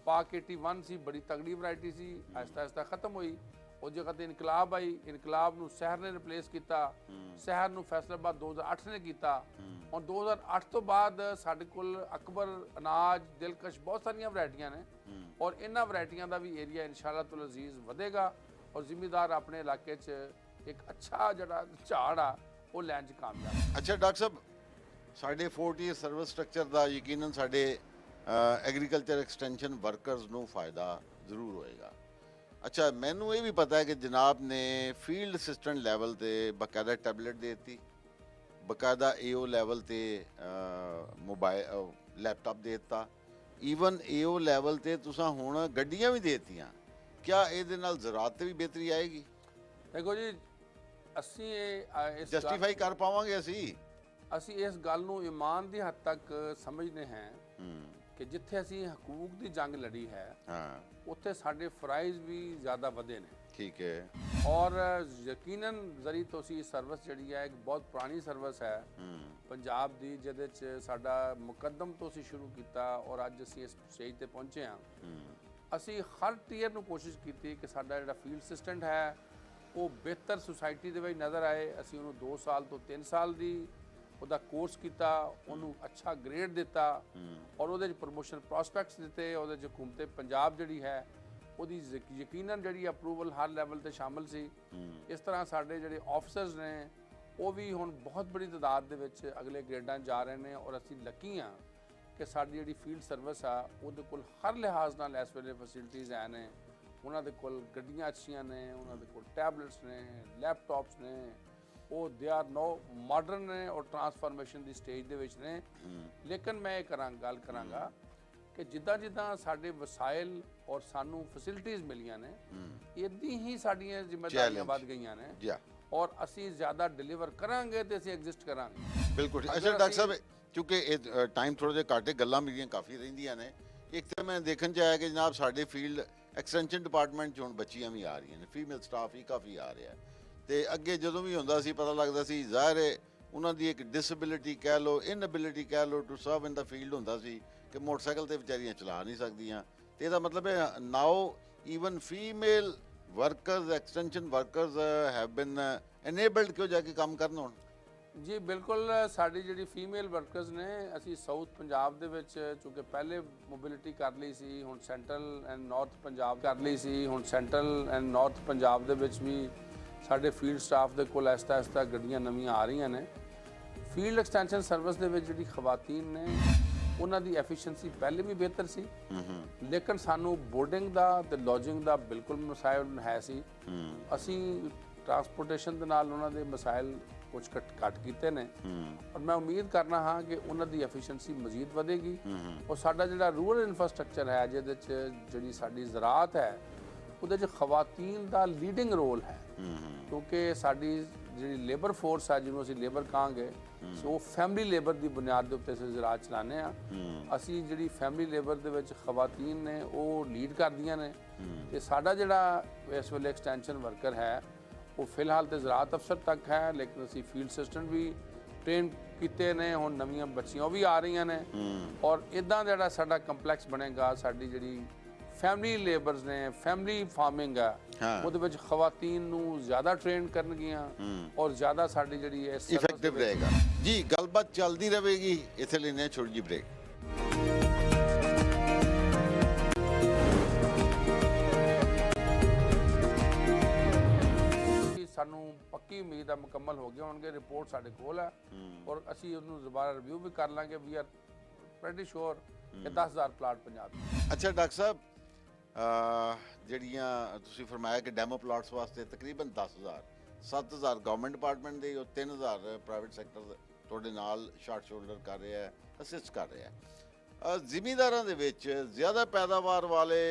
ਪਾਕ 81 ਸੀ, ਬੜੀ ਤਗੜੀ ਵੈਰਾਈਟੀ ਸੀ, ਆਹਿਸਤਾ ਆਹਿਸਤਾ ਖਤਮ ਹੋਈ। ਉਹ ਜਗ੍ਹਾ ਤੇ ਇਨਕਲਾਬ ਆਈ, ਇਨਕਲਾਬ ਨੂੰ ਸ਼ਹਿਰ ਨੇ ਰਿਪਲੇਸ ਕੀਤਾ, ਸ਼ਹਿਰ ਨੂੰ ਫੈਸਲਾਬਾਦ 2008 ਨੇ ਕੀਤਾ ਔਰ 2008 ਤੋਂ ਬਾਅਦ ਸਾਡੇ ਕੋਲ ਅਕਬਰ, ਅਨਾਜ, ਦਿਲਕਸ਼ ਬਹੁਤ ਸਾਰੀਆਂ ਵੈਰਾਈਟੀਆਂ ਨੇ ਔਰ ਇਹਨਾਂ ਵੈਰਾਈਟੀਆਂ ਦਾ ਵੀ ਏਰੀਆ ਇਨਸ਼ਾਅੱਲਾ ਤੁਲ ਅਜ਼ੀਜ਼ ਵਧੇਗਾ ਔਰ ਜ਼ਿਮੀਂਦਾਰ ਆਪਣੇ ਇਲਾਕੇ 'ਚ ਇੱਕ ਅੱਛਾ ਜਿਹੜਾ ਝਾੜ ਆ ਉਹ ਲੈਣ 'ਚ ਕਾਮਯਾਬ। ਅੱਛਾ ਡਾਕਟਰ ਸਾਹਿਬ, ਸਾਡੇ 40 ਸਰਵਿਸ ਸਟਰਕਚਰ ਦਾ ਯਕੀਨਨ ਸਾਡੇ ਐਗਰੀਕਲਚਰ ਐਕਸਟੈਂਸ਼ਨ ਵਰਕਰਸ ਨੂੰ ਫਾਇਦਾ ਜ਼ਰੂਰ ਹੋਏਗਾ। ਅੱਛਾ, ਮੈਨੂੰ ਇਹ ਵੀ ਪਤਾ ਹੈ ਕਿ ਜਨਾਬ ਨੇ ਫੀਲਡ ਅਸਿਸਟੈਂਟ ਲੈਵਲ ਤੇ ਬਕਾਇਦਾ ਟੈਬਲੇਟ ਦੇ ਦਿੱਤੀ, ਬਕਾਇਦਾ AO ਲੈਵਲ ਤੇ ਮੋਬਾਈਲ ਲੈਪਟਾਪ ਦੇ ਦਿੱਤਾ, ਈਵਨ AO ਲੈਵਲ ਤੇ ਤੁਸੀਂ ਹੁਣ ਗੱਡੀਆਂ ਵੀ ਦੇ ਦਿੱਤੀਆਂ। ਕਿਆ ਇਹਦੇ ਨਾਲ ਜ਼ਰਾਅਤ ਤੇ ਵੀ ਬਿਹਤਰੀ ਆਏਗੀ? ਦੇਖੋ ਜੀ, ਅਸੀਂ ਇਸ ਜਸਟੀਫਾਈ ਕਰ ਪਾਵਾਂਗੇ ਅਸੀਂ ਇਸ ਗੱਲ ਨੂੰ ਇਮਾਨ ਦੀ ਹੱਦ ਤੱਕ ਸਮਝਦੇ ਹਾਂ ਕਿ ਜਿੱਥੇ ਅਸੀਂ ਹਕੂਕ ਦੀ ਜੰਗ ਲੜੀ ਹੈ ਉੱਥੇ ਸਾਡੇ ਫਰਾਈਜ਼ ਵੀ ਜ਼ਿਆਦਾ ਵਧੇ ਨੇ। ਠੀਕ ਹੈ। ਔਰ ਯਕੀਨਨ ਜ਼ਰੀ ਤੁਸੀਂ ਸਰਵਿਸ ਜਿਹੜੀ ਹੈ ਇੱਕ ਬਹੁਤ ਪੁਰਾਣੀ ਸਰਵਿਸ ਹੈ ਪੰਜਾਬ ਦੀ, ਜਿਹਦੇ 'ਚ ਸਾਡਾ ਮੁਕੱਦਮ ਤੋਂ ਅਸੀਂ ਸ਼ੁਰੂ ਕੀਤਾ ਔਰ ਅੱਜ ਅਸੀਂ ਇਸ ਸਟੇਜ ਤੇ ਪਹੁੰਚੇ ਹਾਂ। ਅਸੀਂ ਹਰ ਟੀਅਰ ਨੂੰ ਕੋਸ਼ਿਸ਼ ਕੀਤੀ ਕਿ ਸਾਡਾ ਜਿਹੜਾ ਫੀਲਡ ਅਸਿਸਟੈਂਟ ਹੈ ਉਹ ਬਿਹਤਰ ਸੁਸਾਇਟੀ ਦੇ ਵਿੱਚ ਨਜ਼ਰ ਆਏ। ਅਸੀਂ ਉਹਨੂੰ 2 ਸਾਲ ਤੋਂ 3 ਸਾਲ ਦੀ ਉਹਦਾ ਕੋਰਸ ਕੀਤਾ, ਉਹਨੂੰ ਅੱਛਾ ਗ੍ਰੇਡ ਦਿੱਤਾ ਔਰ ਉਹਦੇ 'ਚ ਪ੍ਰਮੋਸ਼ਨ ਪ੍ਰੋਸਪੈਕਟਸ ਦਿੱਤੇ। ਉਹਦੇ 'ਚ ਹਕੂਮਤ ਪੰਜਾਬ ਜਿਹੜੀ ਹੈ ਉਹਦੀ ਯਕੀਨਨ ਜਿਹੜੀ ਅਪਰੂਵਲ ਹਰ ਲੈਵਲ ਤੇ ਸ਼ਾਮਲ ਸੀ। ਇਸ ਤਰ੍ਹਾਂ ਸਾਡੇ ਜਿਹੜੇ ਆਫਿਸਰਸ ਨੇ ਉਹ ਵੀ ਹੁਣ ਬਹੁਤ ਬੜੀ ਤਾਦਾਦ ਦੇ ਵਿੱਚ ਅਗਲੇ ਗ੍ਰੇਡਾਂ 'ਚ ਜਾ ਰਹੇ ਨੇ ਔਰ ਅਸੀਂ ਲੱਕੀ ਹਾਂ ਕਿ ਸਾਡੀ ਜਿਹੜੀ ਫੀਲਡ ਸਰਵਿਸ ਆ ਉਹਦੇ ਕੋਲ ਹਰ ਲਿਹਾਜ਼ ਨਾਲ ਇਸ ਵੇਲੇ ਫੈਸਿਲਿਟੀਜ਼ ਹੈ ਨੇ। ਉਹਨਾਂ ਦੇ ਕੋਲ ਗੱਡੀਆਂ ਅੱਛੀਆਂ ਨੇ, ਉਹਨਾਂ ਦੇ ਕੋਲ ਟੈਬਲੇਟਸ ਨੇ, ਲੈਪਟਾਪਸ ਨੇ, ਉਹ ਦੇ ਆਰ ਨੋ ਮਾਡਰਨ ਨੇ ਔਰ ਟਰਾਂਸਫਾਰਮੇਸ਼ਨ ਦੀ ਸਟੇਜ ਦੇ ਵਿੱਚ ਨੇ। ਲੇਕਿਨ ਮੈਂ ਇਹ ਗੱਲ ਕਰਾਂਗਾ ਕਿ ਜਿੱਦਾਂ ਜਿੱਦਾਂ ਸਾਡੇ ਵਸਾਇਲ ਔਰ ਸਾਨੂੰ ਫੈਸਿਲਿਟੀਜ਼ ਮਿਲੀਆਂ ਨੇ ਇੱਦਾਂ ਹੀ ਸਾਡੀਆਂ ਜ਼ਿੰਮੇਵਾਰੀਆਂ ਵੱਧ ਗਈਆਂ ਨੇ ਔਰ ਅਸੀਂ ਜ਼ਿਆਦਾ ਡਿਲੀਵਰ ਕਰਾਂਗੇ ਤੇ ਅਸੀਂ ਐਗਜ਼ਿਸਟ ਕਰਾਂਗੇ। ਬਿਲਕੁਲ। ਅੱਛਾ ਡਾਕਟਰ ਸਾਹਿਬ, ਕਿਉਂਕਿ ਇਹ ਟਾਈਮ ਥੋੜ੍ਹਾ ਜਿਹਾ ਘੱਟ ਹੈ, ਗੱਲਾਂ ਮੇਰੀਆਂ ਕਾਫੀ ਰਹਿੰਦੀਆਂ ਨੇ। ਇੱਕ ਤਾਂ ਮੈਂ ਦੇਖਣ 'ਚ ਆਇਆ ਕਿ ਜਨਾਬ ਸਾਡੇ ਫੀਲਡ ਐਕਸਟੈਂਸ਼ਨ ਡਿਪਾਰਟਮੈਂਟ 'ਚ ਹੁਣ ਬੱਚੀਆਂ ਵੀ ਆ ਰਹੀਆਂ ਨੇ, ਫੀਮੇਲ ਸਟਾਫ ਹੀ ਕਾਫੀ ਆ ਰਿਹਾ ਤੇ ਅੱਗੇ ਜਦੋਂ ਵੀ ਹੁੰਦਾ ਸੀ ਪਤਾ ਲੱਗਦਾ ਸੀ ਜ਼ਾਹਿਰ ਹੈ ਉਹਨਾਂ ਦੀ ਇੱਕ ਡਿਸੇਬਿਲਿਟੀ ਕਹਿ ਲਓ, ਇਨਐਬਿਲਿਟੀ ਕਹਿ ਲਓ to serve in the field ਹੁੰਦਾ ਸੀ ਕਿ ਮੋਟਰਸਾਈਕਲ ਤੇ ਵਿਚਾਰੀਆਂ ਚਲਾ ਨਹੀਂ ਸਕਦੀਆਂ। ਤੇ ਇਹਦਾ ਮਤਲਬ ਹੈ now even female workers, extension workers have been enabled ਕਿ ਉਹ ਜਾ ਕੇ ਕੰਮ ਕਰਨ ਹੁਣ। ਜੀ ਬਿਲਕੁਲ, ਸਾਡੀ ਜਿਹੜੀ ਫੀਮੇਲ ਵਰਕਰਸ ਨੇ ਅਸੀਂ ਸਾਊਥ ਪੰਜਾਬ ਦੇ ਵਿੱਚ ਚੂँਕਿ ਪਹਿਲੇ ਮੋਬਿਲਿਟੀ ਕਰ ਲਈ ਸੀ, ਹੁਣ ਸੈਂਟਰਲ ਐਂਡ ਨਾਰਥ ਪੰਜਾਬ ਕਰ ਲਈ ਸੀ, ਹੁਣ ਸੈਂਟਰਲ ਐਂਡ ਨਾਰਥ ਪੰਜਾਬ ਦੇ ਵਿੱਚ ਵੀ ਸਾਡੇ ਫੀਲਡ ਸਟਾਫ ਦੇ ਕੋਲ ਆਹਿਸਤਾ ਗੱਡੀਆਂ ਨਵੀਆਂ ਆ ਰਹੀਆਂ ਨੇ। ਫੀਲਡ ਐਕਸਟੈਂਸ਼ਨ ਸਰਵਿਸ ਦੇ ਵਿੱਚ ਜਿਹੜੀ ਖਵਾਤੀਨ ਨੇ ਉਹਨਾਂ ਦੀ ਐਫੀਸ਼ੀਐਂਸੀ ਪਹਿਲੇ ਵੀ ਬਿਹਤਰ ਸੀ ਲੇਕਿਨ ਸਾਨੂੰ ਬੋਰਡਿੰਗ ਦਾ ਤੇ ਲੌਜਿੰਗ ਦਾ ਬਿਲਕੁਲ ਮਸਾਇਲ ਹੈ ਸੀ। ਅਸੀਂ ਟਰਾਂਸਪੋਰਟੇਸ਼ਨ ਦੇ ਨਾਲ ਉਹਨਾਂ ਦੇ ਮਸਾਇਲ ਕੁਝ ਘੱਟ ਕੀਤੇ ਨੇ ਔਰ ਮੈਂ ਉਮੀਦ ਕਰਨਾ ਹਾਂ ਕਿ ਉਹਨਾਂ ਦੀ ਐਫੀਸ਼ੀਐਂਸੀ ਮਜ਼ੀਦ ਵਧੇਗੀ ਔਰ ਸਾਡਾ ਜਿਹੜਾ ਰੂਰਲ ਇਨਫਰਾਸਟ੍ਰਕਚਰ ਹੈ ਜਿਹਦੇ 'ਚ ਜਿਹੜੀ ਸਾਡੀ ਜ਼ਰਾਅਤ ਹੈ ਉਹਦੇ 'ਚ ਖਵਾਤੀਨ ਦਾ ਲੀਡਿੰਗ ਰੋਲ ਹੈ ਕਿਉਂਕਿ ਸਾਡੀ ਜਿਹੜੀ ਲੇਬਰ ਫੋਰਸ ਹੈ ਜਿਹਨੂੰ ਅਸੀਂ ਲੇਬਰ ਕਹਾਂਗੇ ਸੋ ਉਹ ਫੈਮਿਲੀ ਲੇਬਰ ਦੀ ਬੁਨਿਆਦ ਦੇ ਉੱਤੇ ਅਸੀਂ ਜ਼ਰਾਅਤ ਚਲਾਉਂਦੇ ਆ ਅਸੀਂ ਜਿਹੜੀ ਫੈਮਿਲੀ ਲੇਬਰ ਦੇ ਵਿੱਚ ਖਵਾਤੀਨ ਨੇ ਉਹ ਲੀਡ ਕਰਦੀਆਂ ਨੇ ਤੇ ਸਾਡਾ ਜਿਹੜਾ ਇਸ ਵੇਲੇ ਐਕਸਟੈਂਸ਼ਨ ਵਰਕਰ ਹੈ ਉਹ ਫਿਲਹਾਲ ਤੇ ਜ਼ਰਾਅਤ ਅਫਸਰ ਤੱਕ ਹੈ ਲੇਕਿਨ ਅਸੀਂ ਫੀਲਡ ਅਸਿਸਟੈਂਟ ਵੀ ਟ੍ਰੇਨ ਕੀਤੇ ਨੇ ਹੁਣ ਨਵੀਆਂ ਬੱਚੀਆਂ ਉਹ ਵੀ ਆ ਰਹੀਆਂ ਨੇ ਔਰ ਇਦਾਂ ਜਿਹੜਾ ਸਾਡਾ ਕੰਪਲੈਕਸ ਬਣੇਗਾ ਸਾਡੀ ਜਿਹੜੀ ਫੈਮਿਲੀ ਲੇਬਰਸ ਨੇ ਫੈਮਿਲੀ ਫਾਰਮਿੰਗ ਹੈ ਉਹਦੇ ਵਿੱਚ ਖਵਾਤੀਨ ਨੂੰ ਜ਼ਿਆਦਾ ਟ੍ਰੇਨ ਕਰਨਗੀਆਂ ਔਰ ਜ਼ਿਆਦਾ ਸਾਡੀ ਜਿਹੜੀ ਇਫੈਕਟਿਵ ਰਹੇਗਾ ਜੀ ਗੱਲਬਾਤ ਚੱਲਦੀ ਰਹੇਗੀ ਇੱਥੇ ਲੈਣੇ ਛੋਟੀ ਜਿਹੀ ਬ੍ਰੇਕ ਸਾਨੂੰ ਪੱਕੀ ਉਮੀਦ ਆ ਮੁਕੰਮਲ ਹੋ ਗਏ ਹੋਣਗੇ ਰਿਪੋਰਟ ਸਾਡੇ ਕੋਲ ਹੈ ਔਰ ਅਸੀਂ ਉਹਨੂੰ ਦੁਬਾਰਾ ਰਿਵਿਊ ਵੀ ਕਰ ਲਾਂਗੇ ਵੀ ਆਰ ਪ੍ਰੈਟੀ ਸ਼ੋਰ ਕਿ 10000 ਪਲਾਟ ਪੰਜਾਬ ਅੱਛਾ ਡਾਕਟਰ ਸਾਹਿਬ ਜਿਹੜੀਆਂ ਤੁਸੀਂ ਫਰਮਾਇਆ ਕਿ ਡੈਮੋ ਪਲਾਟਸ ਵਾਸਤੇ ਤਕਰੀਬਨ 10000 7000 ਗਵਰਨਮੈਂਟ ਡਿਪਾਰਟਮੈਂਟ ਦੇ ਔਰ 3000 ਪ੍ਰਾਈਵੇਟ ਸੈਕਟਰ ਤੁਹਾਡੇ ਨਾਲ ਸ਼ਾਰਟ ਸ਼ੋਲਡਰ ਕਰ ਰਿਹਾ ਹੈ ਅਸਿਸਟ ਕਰ ਰਿਹਾ ਹੈ ਜ਼ਿਮੀਂਦਾਰਾਂ ਦੇ ਵਿੱਚ ਜ਼ਿਆਦਾ ਪੈਦਾਵਾਰ ਵਾਲੇ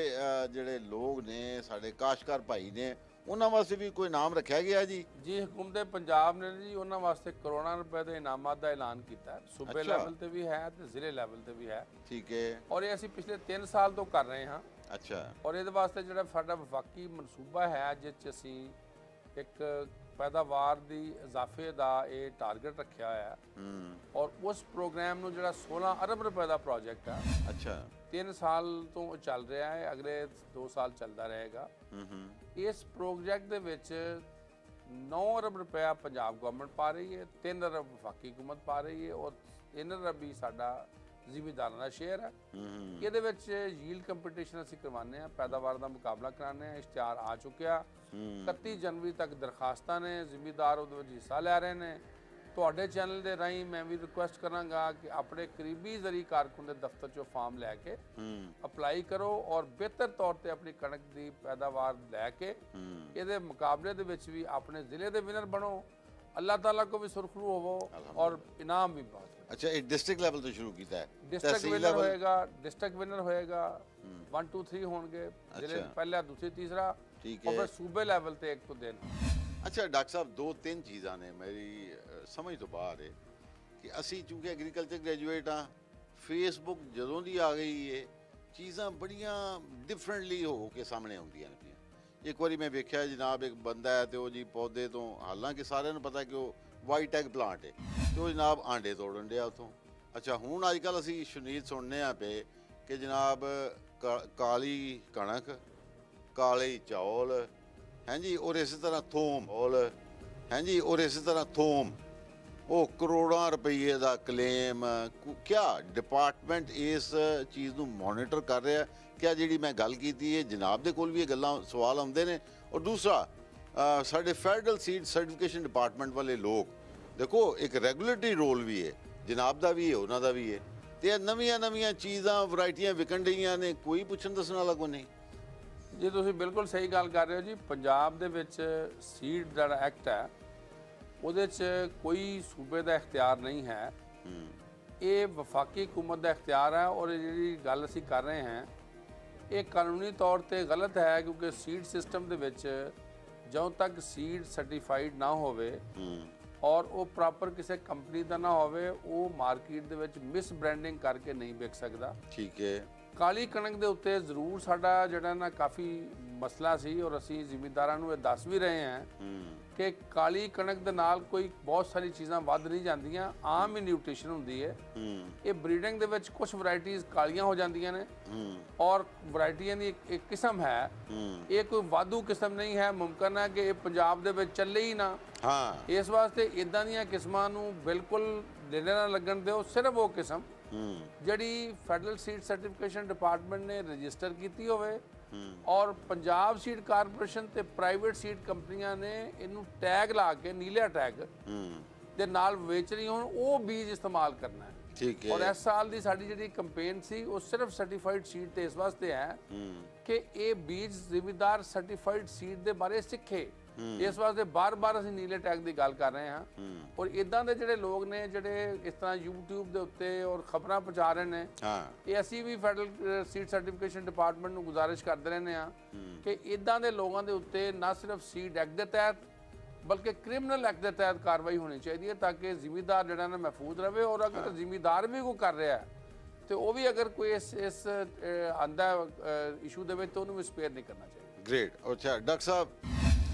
ਜਿਹੜੇ ਲੋਕ ਨੇ ਸਾਡੇ ਕਾਸ਼ਤਕਾਰ ਭਾਈ ਨੇ ਉਹਨਾਂ ਵਾਸਤੇ ਵੀ ਕੋਈ ਇਨਾਮ ਰੱਖਿਆ ਗਿਆ ਜੀ ਹਕੂਮਤ ਪੰਜਾਬ ਨੇ ਜੀ ਉਹਨਾਂ ਵਾਸਤੇ ਕਰੋੜਾਂ ਰੁਪਏ ਦੇ ਇਨਾਮਾਂ ਦਾ ਐਲਾਨ ਕੀਤਾ ਸੂਬੇ ਲੈਵਲ ਤੇ ਵੀ ਹੈ ਤੇ ਜ਼ਿਲ੍ਹੇ ਲੈਵਲ ਤੇ ਵੀ ਹੈ ਠੀਕ ਹੈ ਔਰ ਇਹ ਅਸੀਂ ਪਿਛਲੇ 3 ਸਾਲ ਤੋਂ ਕਰ ਰਹੇ ਹਾਂ ਅੱਛਾ ਔਰ ਇਹਦੇ ਵਾਸਤੇ ਜਿਹੜਾ ਸਾਡਾ ਵਫਾਕੀ ਮਨਸੂਬਾ ਹੈ ਜਿਸ 'ਚ ਅਸੀਂ ਇੱਕ ਪੈਦਾਵਾਰ ਦੀ ਇਜ਼ਾਫੇ ਦਾ ਇਹ ਟਾਰਗੇਟ ਰੱਖਿਆ ਹੋਇਆ ਹੈ ਔਰ ਉਸ ਪ੍ਰੋਗਰਾਮ ਨੂੰ ਜਿਹੜਾ 16 ਅਰਬ ਰੁਪਏ ਦਾ ਪ੍ਰੋਜੈਕਟ ਹੈ ਅੱਛਾ 3 ਸਾਲ ਤੋਂ ਚੱਲ ਰਿਹਾ ਹੈ ਅਗਲੇ 2 ਸਾਲ ਚੱਲਦਾ ਰਹੇਗਾ ਇਸ ਪ੍ਰੋਜੈਕਟ ਦੇ ਵਿੱਚ 9 ਅਰਬ ਰੁਪਇਆ ਪੰਜਾਬ ਗਵਰਨਮੈਂਟ ਪਾ ਰਹੀ ਹੈ 3 ਅਰਬ ਵਫਾਕੀ ਹੁਕੂਮਤ ਪਾ ਰਹੀ ਹੈ ਔਰ 3 ਅਰਬ ਵੀ ਸਾਡਾ ਜ਼ਿਮੀਂਦਾਰਾਂ ਦਾ ਸ਼ੇਅਰ ਹੈ ਇਹਦੇ ਵਿੱਚ ਯੀਲਡ ਕੰਪੀਟੀਸ਼ਨ ਅਸੀਂ ਕਰਵਾਉਂਦੇ ਆ ਪੈਦਾਵਾਰ ਦਾ ਮੁਕਾਬਲਾ ਕਰਾਉਂਦੇ ਆ ਇਸ਼ਤਿਹਾਰ ਆ ਚੁੱਕਿਆ 31 ਜਨਵਰੀ ਤੱਕ ਦਰਖਾਸਤਾਂ ਨੇ ਜ਼ਿਮੀਂਦਾਰ ਉਹਦੇ ਵਿੱਚ ਹਿੱਸਾ ਲੈ ਰਹੇ ਨੇ ਤੁਹਾਡੇ ਚੈਨਲ ਦੇ ਰਾਹੀਂ ਮੈਂ ਵੀ ਰਿਕੁਐਸਟ ਕਰਾਂਗਾ ਕਿ ਆਪਣੇ ਕਰੀਬੀ ਜ਼ਰੀ ਕਾਰਕੁਨ ਦੇ ਦਫ਼ਤਰ ਚੋਂ ਫਾਰਮ ਲੈ ਕੇ ਅਪਲਾਈ ਕਰੋ ਔਰ ਬਿਹਤਰ ਤੌਰ ਤੇ ਆਪਣੀ ਕਣਕ ਦੀ ਪੈਦਾਵਾਰ ਲੈ ਕੇ ਇਹਦੇ ਮੁਕਾਬਲੇ ਦੇ ਵਿੱਚ ਵੀ ਆਪਣੇ ਜ਼ਿਲ੍ਹੇ ਦੇ ਵਿਨਰ ਬਣੋ ਅੱਲਾਹ ਤਾਲਾ ਕੋ ਵੀ ਸੁਰਖਰੂ ਹੋਵੋ ਔਰ ਇਨਾਮ ਵੀ ਬਹੁਤ ਅੱਛਾ ਇਹ ਡਿਸਟ੍ਰਿਕਟ ਲੈਵਲ ਤੋਂ ਸ਼ੁਰੂ ਕੀਤਾ ਹੈ ਡਿਸਟ੍ਰਿਕਟ ਵਿਨਰ ਹੋਏਗਾ 1 2 3 ਹੋਣਗੇ ਜ਼ਿਲ੍ਹੇ ਪਹਿਲਾ ਦੂਸਰੀ ਤੀਸਰਾ ਠੀਕ ਹੈ ਔਰ ਸੂਬੇ ਲੈਵਲ ਤੇ ਇੱਕ ਤੋਂ ਦਿਨ ਅੱਛਾ ਡਾਕਟਰ ਸਾਹਿਬ 2-3 ਚੀਜ਼ਾਂ ਨੇ ਮੇਰੀ ਸਮਝ ਤੋਂ ਬਾਹਰ ਹੈ ਕਿ ਅਸੀਂ ਚੂੰਕਿ ਐਗਰੀਕਲਚਰ ਗ੍ਰੈਜੂਏਟ ਹਾਂ ਫੇਸਬੁੱਕ ਜਦੋਂ ਦੀ ਆ ਗਈ ਹੈ ਚੀਜ਼ਾਂ ਬੜੀਆਂ ਡਿਫਰੈਂਟਲੀ ਹੋ ਕੇ ਸਾਹਮਣੇ ਆਉਂਦੀਆਂ ਨੇ ਇੱਕ ਵਾਰੀ ਮੈਂ ਵੇਖਿਆ ਜਨਾਬ ਇੱਕ ਬੰਦਾ ਹੈ ਤੇ ਉਹ ਜੀ ਪੌਦੇ ਤੋਂ ਹਾਲਾਂਕਿ ਸਾਰਿਆਂ ਨੂੰ ਪਤਾ ਕਿ ਉਹ ਵਾਈਟ ਐਗ ਪਲਾਂਟ ਹੈ ਤੇ ਉਹ ਜਨਾਬ ਆਂਡੇ ਤੋੜਨ ਡਿਆ ਉੱਥੋਂ ਅੱਛਾ ਹੁਣ ਅੱਜ ਕੱਲ੍ਹ ਅਸੀਂ ਸੁਨੀਲ ਸੁਣਨੇ ਆ ਪਏ ਕਿ ਜਨਾਬ ਕਾਲੀ ਕਣਕ ਕਾਲੇ ਚੌਲ ਹਾਂਜੀ ਔਰ ਇਸੇ ਤਰ੍ਹਾਂ ਥੋਮ ਹਾਂਜੀ ਔਰ ਇਸੇ ਤਰ੍ਹਾਂ ਥੋਮ ਉਹ ਕਰੋੜਾਂ ਰੁਪਏ ਦਾ ਕਲੇਮ ਕਿਆ ਡਿਪਾਰਟਮੈਂਟ ਇਸ ਚੀਜ਼ ਨੂੰ ਮੋਨੀਟਰ ਕਰ ਰਿਹਾ ਕਿਆ ਜਿਹੜੀ ਮੈਂ ਗੱਲ ਕੀਤੀ ਹੈ ਜਨਾਬ ਦੇ ਕੋਲ ਵੀ ਇਹ ਗੱਲਾਂ ਸਵਾਲ ਆਉਂਦੇ ਨੇ ਔਰ ਦੂਸਰਾ ਸਾਡੇ ਫੈਡਰਲ ਸੀਡ ਸਰਟੀਫਿਕੇਸ਼ਨ ਡਿਪਾਰਟਮੈਂਟ ਵਾਲੇ ਲੋਕ ਦੇਖੋ ਇੱਕ ਰੈਗੂਲੇਟਰੀ ਰੋਲ ਵੀ ਹੈ ਜਨਾਬ ਦਾ ਵੀ ਹੈ ਉਹਨਾਂ ਦਾ ਵੀ ਹੈ ਤੇ ਨਵੀਆਂ ਚੀਜ਼ਾਂ ਵੈਰਾਈਟੀਆਂ ਵਿਕਣ ਰਹੀਆਂ ਨੇ ਕੋਈ ਪੁੱਛਣ ਦੱਸਣ ਵਾਲਾ ਕੋਈ ਨਹੀਂ ਜੀ ਤੁਸੀਂ ਬਿਲਕੁਲ ਸਹੀ ਗੱਲ ਕਰ ਰਹੇ ਹੋ ਜੀ ਪੰਜਾਬ ਦੇ ਵਿੱਚ ਸੀਡ ਜਿਹੜਾ ਐਕਟ ਹੈ ਉਹਦੇ 'ਚ ਕੋਈ ਸੂਬੇ ਦਾ ਇਖਤਿਆਰ ਨਹੀਂ ਹੈ ਇਹ ਵਫਾਕੀ ਹੁਕੂਮਤ ਦਾ ਇਖਤਿਆਰ ਹੈ ਔਰ ਜਿਹੜੀ ਗੱਲ ਅਸੀਂ ਕਰ ਰਹੇ ਹਾਂ ਇਹ ਕਾਨੂੰਨੀ ਤੌਰ ਤੇ ਗਲਤ ਹੈ ਕਿਉਂਕਿ ਸੀਡ ਸਿਸਟਮ ਦੇ ਵਿੱਚ ਜਦੋਂ ਤੱਕ ਸੀਡ ਸਰਟੀਫਾਈਡ ਨਾ ਹੋਵੇ ਔਰ ਉਹ ਪ੍ਰੋਪਰ ਕਿਸੇ ਕੰਪਨੀ ਦਾ ਨਾ ਹੋਵੇ ਉਹ ਮਾਰਕੀਟ ਦੇ ਵਿੱਚ ਮਿਸ ਬ੍ਰਾਂਡਿੰਗ ਕਰਕੇ ਨਹੀਂ ਵਿਕ ਸਕਦਾ ਠੀਕ ਹੈ ਕਾਲੀ ਕਣਕ ਦੇ ਉੱਤੇ ਜ਼ਰੂਰ ਸਾਡਾ ਜਿਹੜਾ ਨਾ ਕਾਫੀ ਮਸਲਾ ਸੀ ਔਰ ਅਸੀਂ ਜ਼ਿਮੀਂਦਾਰਾਂ ਨੂੰ ਇਹ ਦੱਸ ਵੀ ਰਹੇ ਹਾਂ ਕਿ ਕਾਲੀ ਕਣਕ ਦੇ ਨਾਲ ਕੋਈ ਬਹੁਤ ਸਾਰੀ ਚੀਜ਼ਾਂ ਵੱਧ ਨਹੀਂ ਜਾਂਦੀਆਂ ਆਮ ਹੀ ਨਿਊਟ੍ਰੀਸ਼ਨ ਹੁੰਦੀ ਹੈ ਇਹ ਬਰੀਡਿੰਗ ਦੇ ਵਿੱਚ ਕੁਝ ਵੈਰਾਈਟੀਆਂ ਕਾਲੀਆਂ ਹੋ ਜਾਂਦੀਆਂ ਨੇ ਔਰ ਵੈਰਾਈਟੀਆਂ ਦੀ ਇੱਕ ਕਿਸਮ ਹੈ ਇਹ ਕੋਈ ਵਾਧੂ ਕਿਸਮ ਨਹੀਂ ਹੈ ਮੁਮਕਨ ਹੈ ਕਿ ਇਹ ਪੰਜਾਬ ਦੇ ਵਿੱਚ ਚੱਲੇ ਹੀ ਨਾ ਇਸ ਵਾਸਤੇ ਇਦਾਂ ਦੀਆਂ ਕਿਸਮਾਂ ਨੂੰ ਬਿਲਕੁਲ ਨੇੜੇ ਨਾ ਲੱਗਣ ਦਿਓ ਸਿਰਫ ਉਹ ਕਿਸਮ ਜਿਹੜੀ ਫੈਡਰਲ ਸੀਡ ਸਰਟੀਫਿਕੇਸ਼ਨ ਡਿਪਾਰਟਮੈਂਟ ਨੇ ਰਜਿਸਟਰ ਕੀਤੀ ਹੋਵੇ ਔਰ ਪੰਜਾਬ ਸੀਡ ਕਾਰਪੋਰੇਸ਼ਨ ਤੇ ਪ੍ਰਾਈਵੇਟ ਸੀਡ ਕੰਪਨੀਆਂ ਨੇ ਇਹਨੂੰ ਟੈਗ ਲਾ ਕੇ ਨੀਲਾ ਟੈਗ ਦੇ ਨਾਲ ਵੇਚ ਰਹੀ ਹੋਣ ਉਹ ਬੀਜ ਇਸਤੇਮਾਲ ਕਰਨਾ ਹੈ ਠੀਕ ਹੈ ਔਰ ਇਸ ਸਾਲ ਦੀ ਸਾਡੀ ਜਿਹੜੀ ਕੈਂਪੇਨ ਸੀ ਉਹ ਸਿਰਫ ਸਰਟੀਫਾਈਡ ਸੀਡ ਤੇ ਇਸ ਵਾਸਤੇ ਹੈ ਕਿ ਇਹ ਬੀਜ ਜ਼ਿਮੀਂਦਾਰ ਸਰਟੀਫਾਈਡ ਸੀਡ ਦੇ ਬਾਰੇ ਸਿੱਖੇ ਇਸ ਵਾਸਤੇ ਬਾਰ-ਬਾਰ ਅਸੀਂ ਨੀਲੇ ਟੈਗ ਦੀ ਗੱਲ ਕਰ ਰਹੇ ਹਾਂ। ਔਰ ਇਦਾਂ ਦੇ ਜਿਹੜੇ ਲੋਕ ਨੇ ਜਿਹੜੇ ਇਸ ਤਰ੍ਹਾਂ YouTube ਦੇ ਉੱਤੇ ਔਰ ਖਬਰਾਂ ਪਹੁੰਚਾ ਰਹੇ ਨੇ, ਇਹ ਅਸੀਂ ਵੀ ਫੈਡਰਲ ਸੀਡ ਸਰਟੀਫਿਕੇਸ਼ਨ ਡਿਪਾਰਟਮੈਂਟ ਨੂੰ ਗੁਜ਼ਾਰਿਸ਼ ਕਰਦੇ ਰਹਿੰਦੇ ਹਾਂ ਕਿ ਇਦਾਂ ਦੇ ਲੋਕਾਂ ਦੇ ਉੱਤੇ ਨਾ ਸਿਰਫ ਸੀਡ ਐਕਟ ਦੇ ਤਹਿਤ ਬਲਕਿ ਕ੍ਰਿਮੀਨਲ ਐਕਟ ਦੇ ਤਹਿਤ ਕਾਰਵਾਈ ਹੋਣੀ ਚਾਹੀਦੀ ਹੈ, ਤਾਂ ਕਿ ਜ਼ਿਮੀਦਾਰ ਜਿਹੜਾ ਨਾ ਮਹਿਫੂਜ਼ ਰਵੇ। ਔਰ ਅਗਰ ਜ਼ਿਮੀਦਾਰ ਵੀ ਕੋਈ ਕਰ ਰਿਹਾ ਤੇ ਉਹ ਵੀ ਅਗਰ ਕੋਈ ਇਸ ਆਂਦਾ ਇਸ਼ੂ ਦੇ ਵਿੱਚ ਤਾਂ ਉਹਨੂੰ ਵੀ ਸਪੇਅਰ ਨਹੀਂ ਕਰਨਾ ਚਾਹੀਦਾ। ਗ੍ਰੇਟ। ਅੱਛਾ ਡਾਕਟਰ ਸਾਹਿਬ,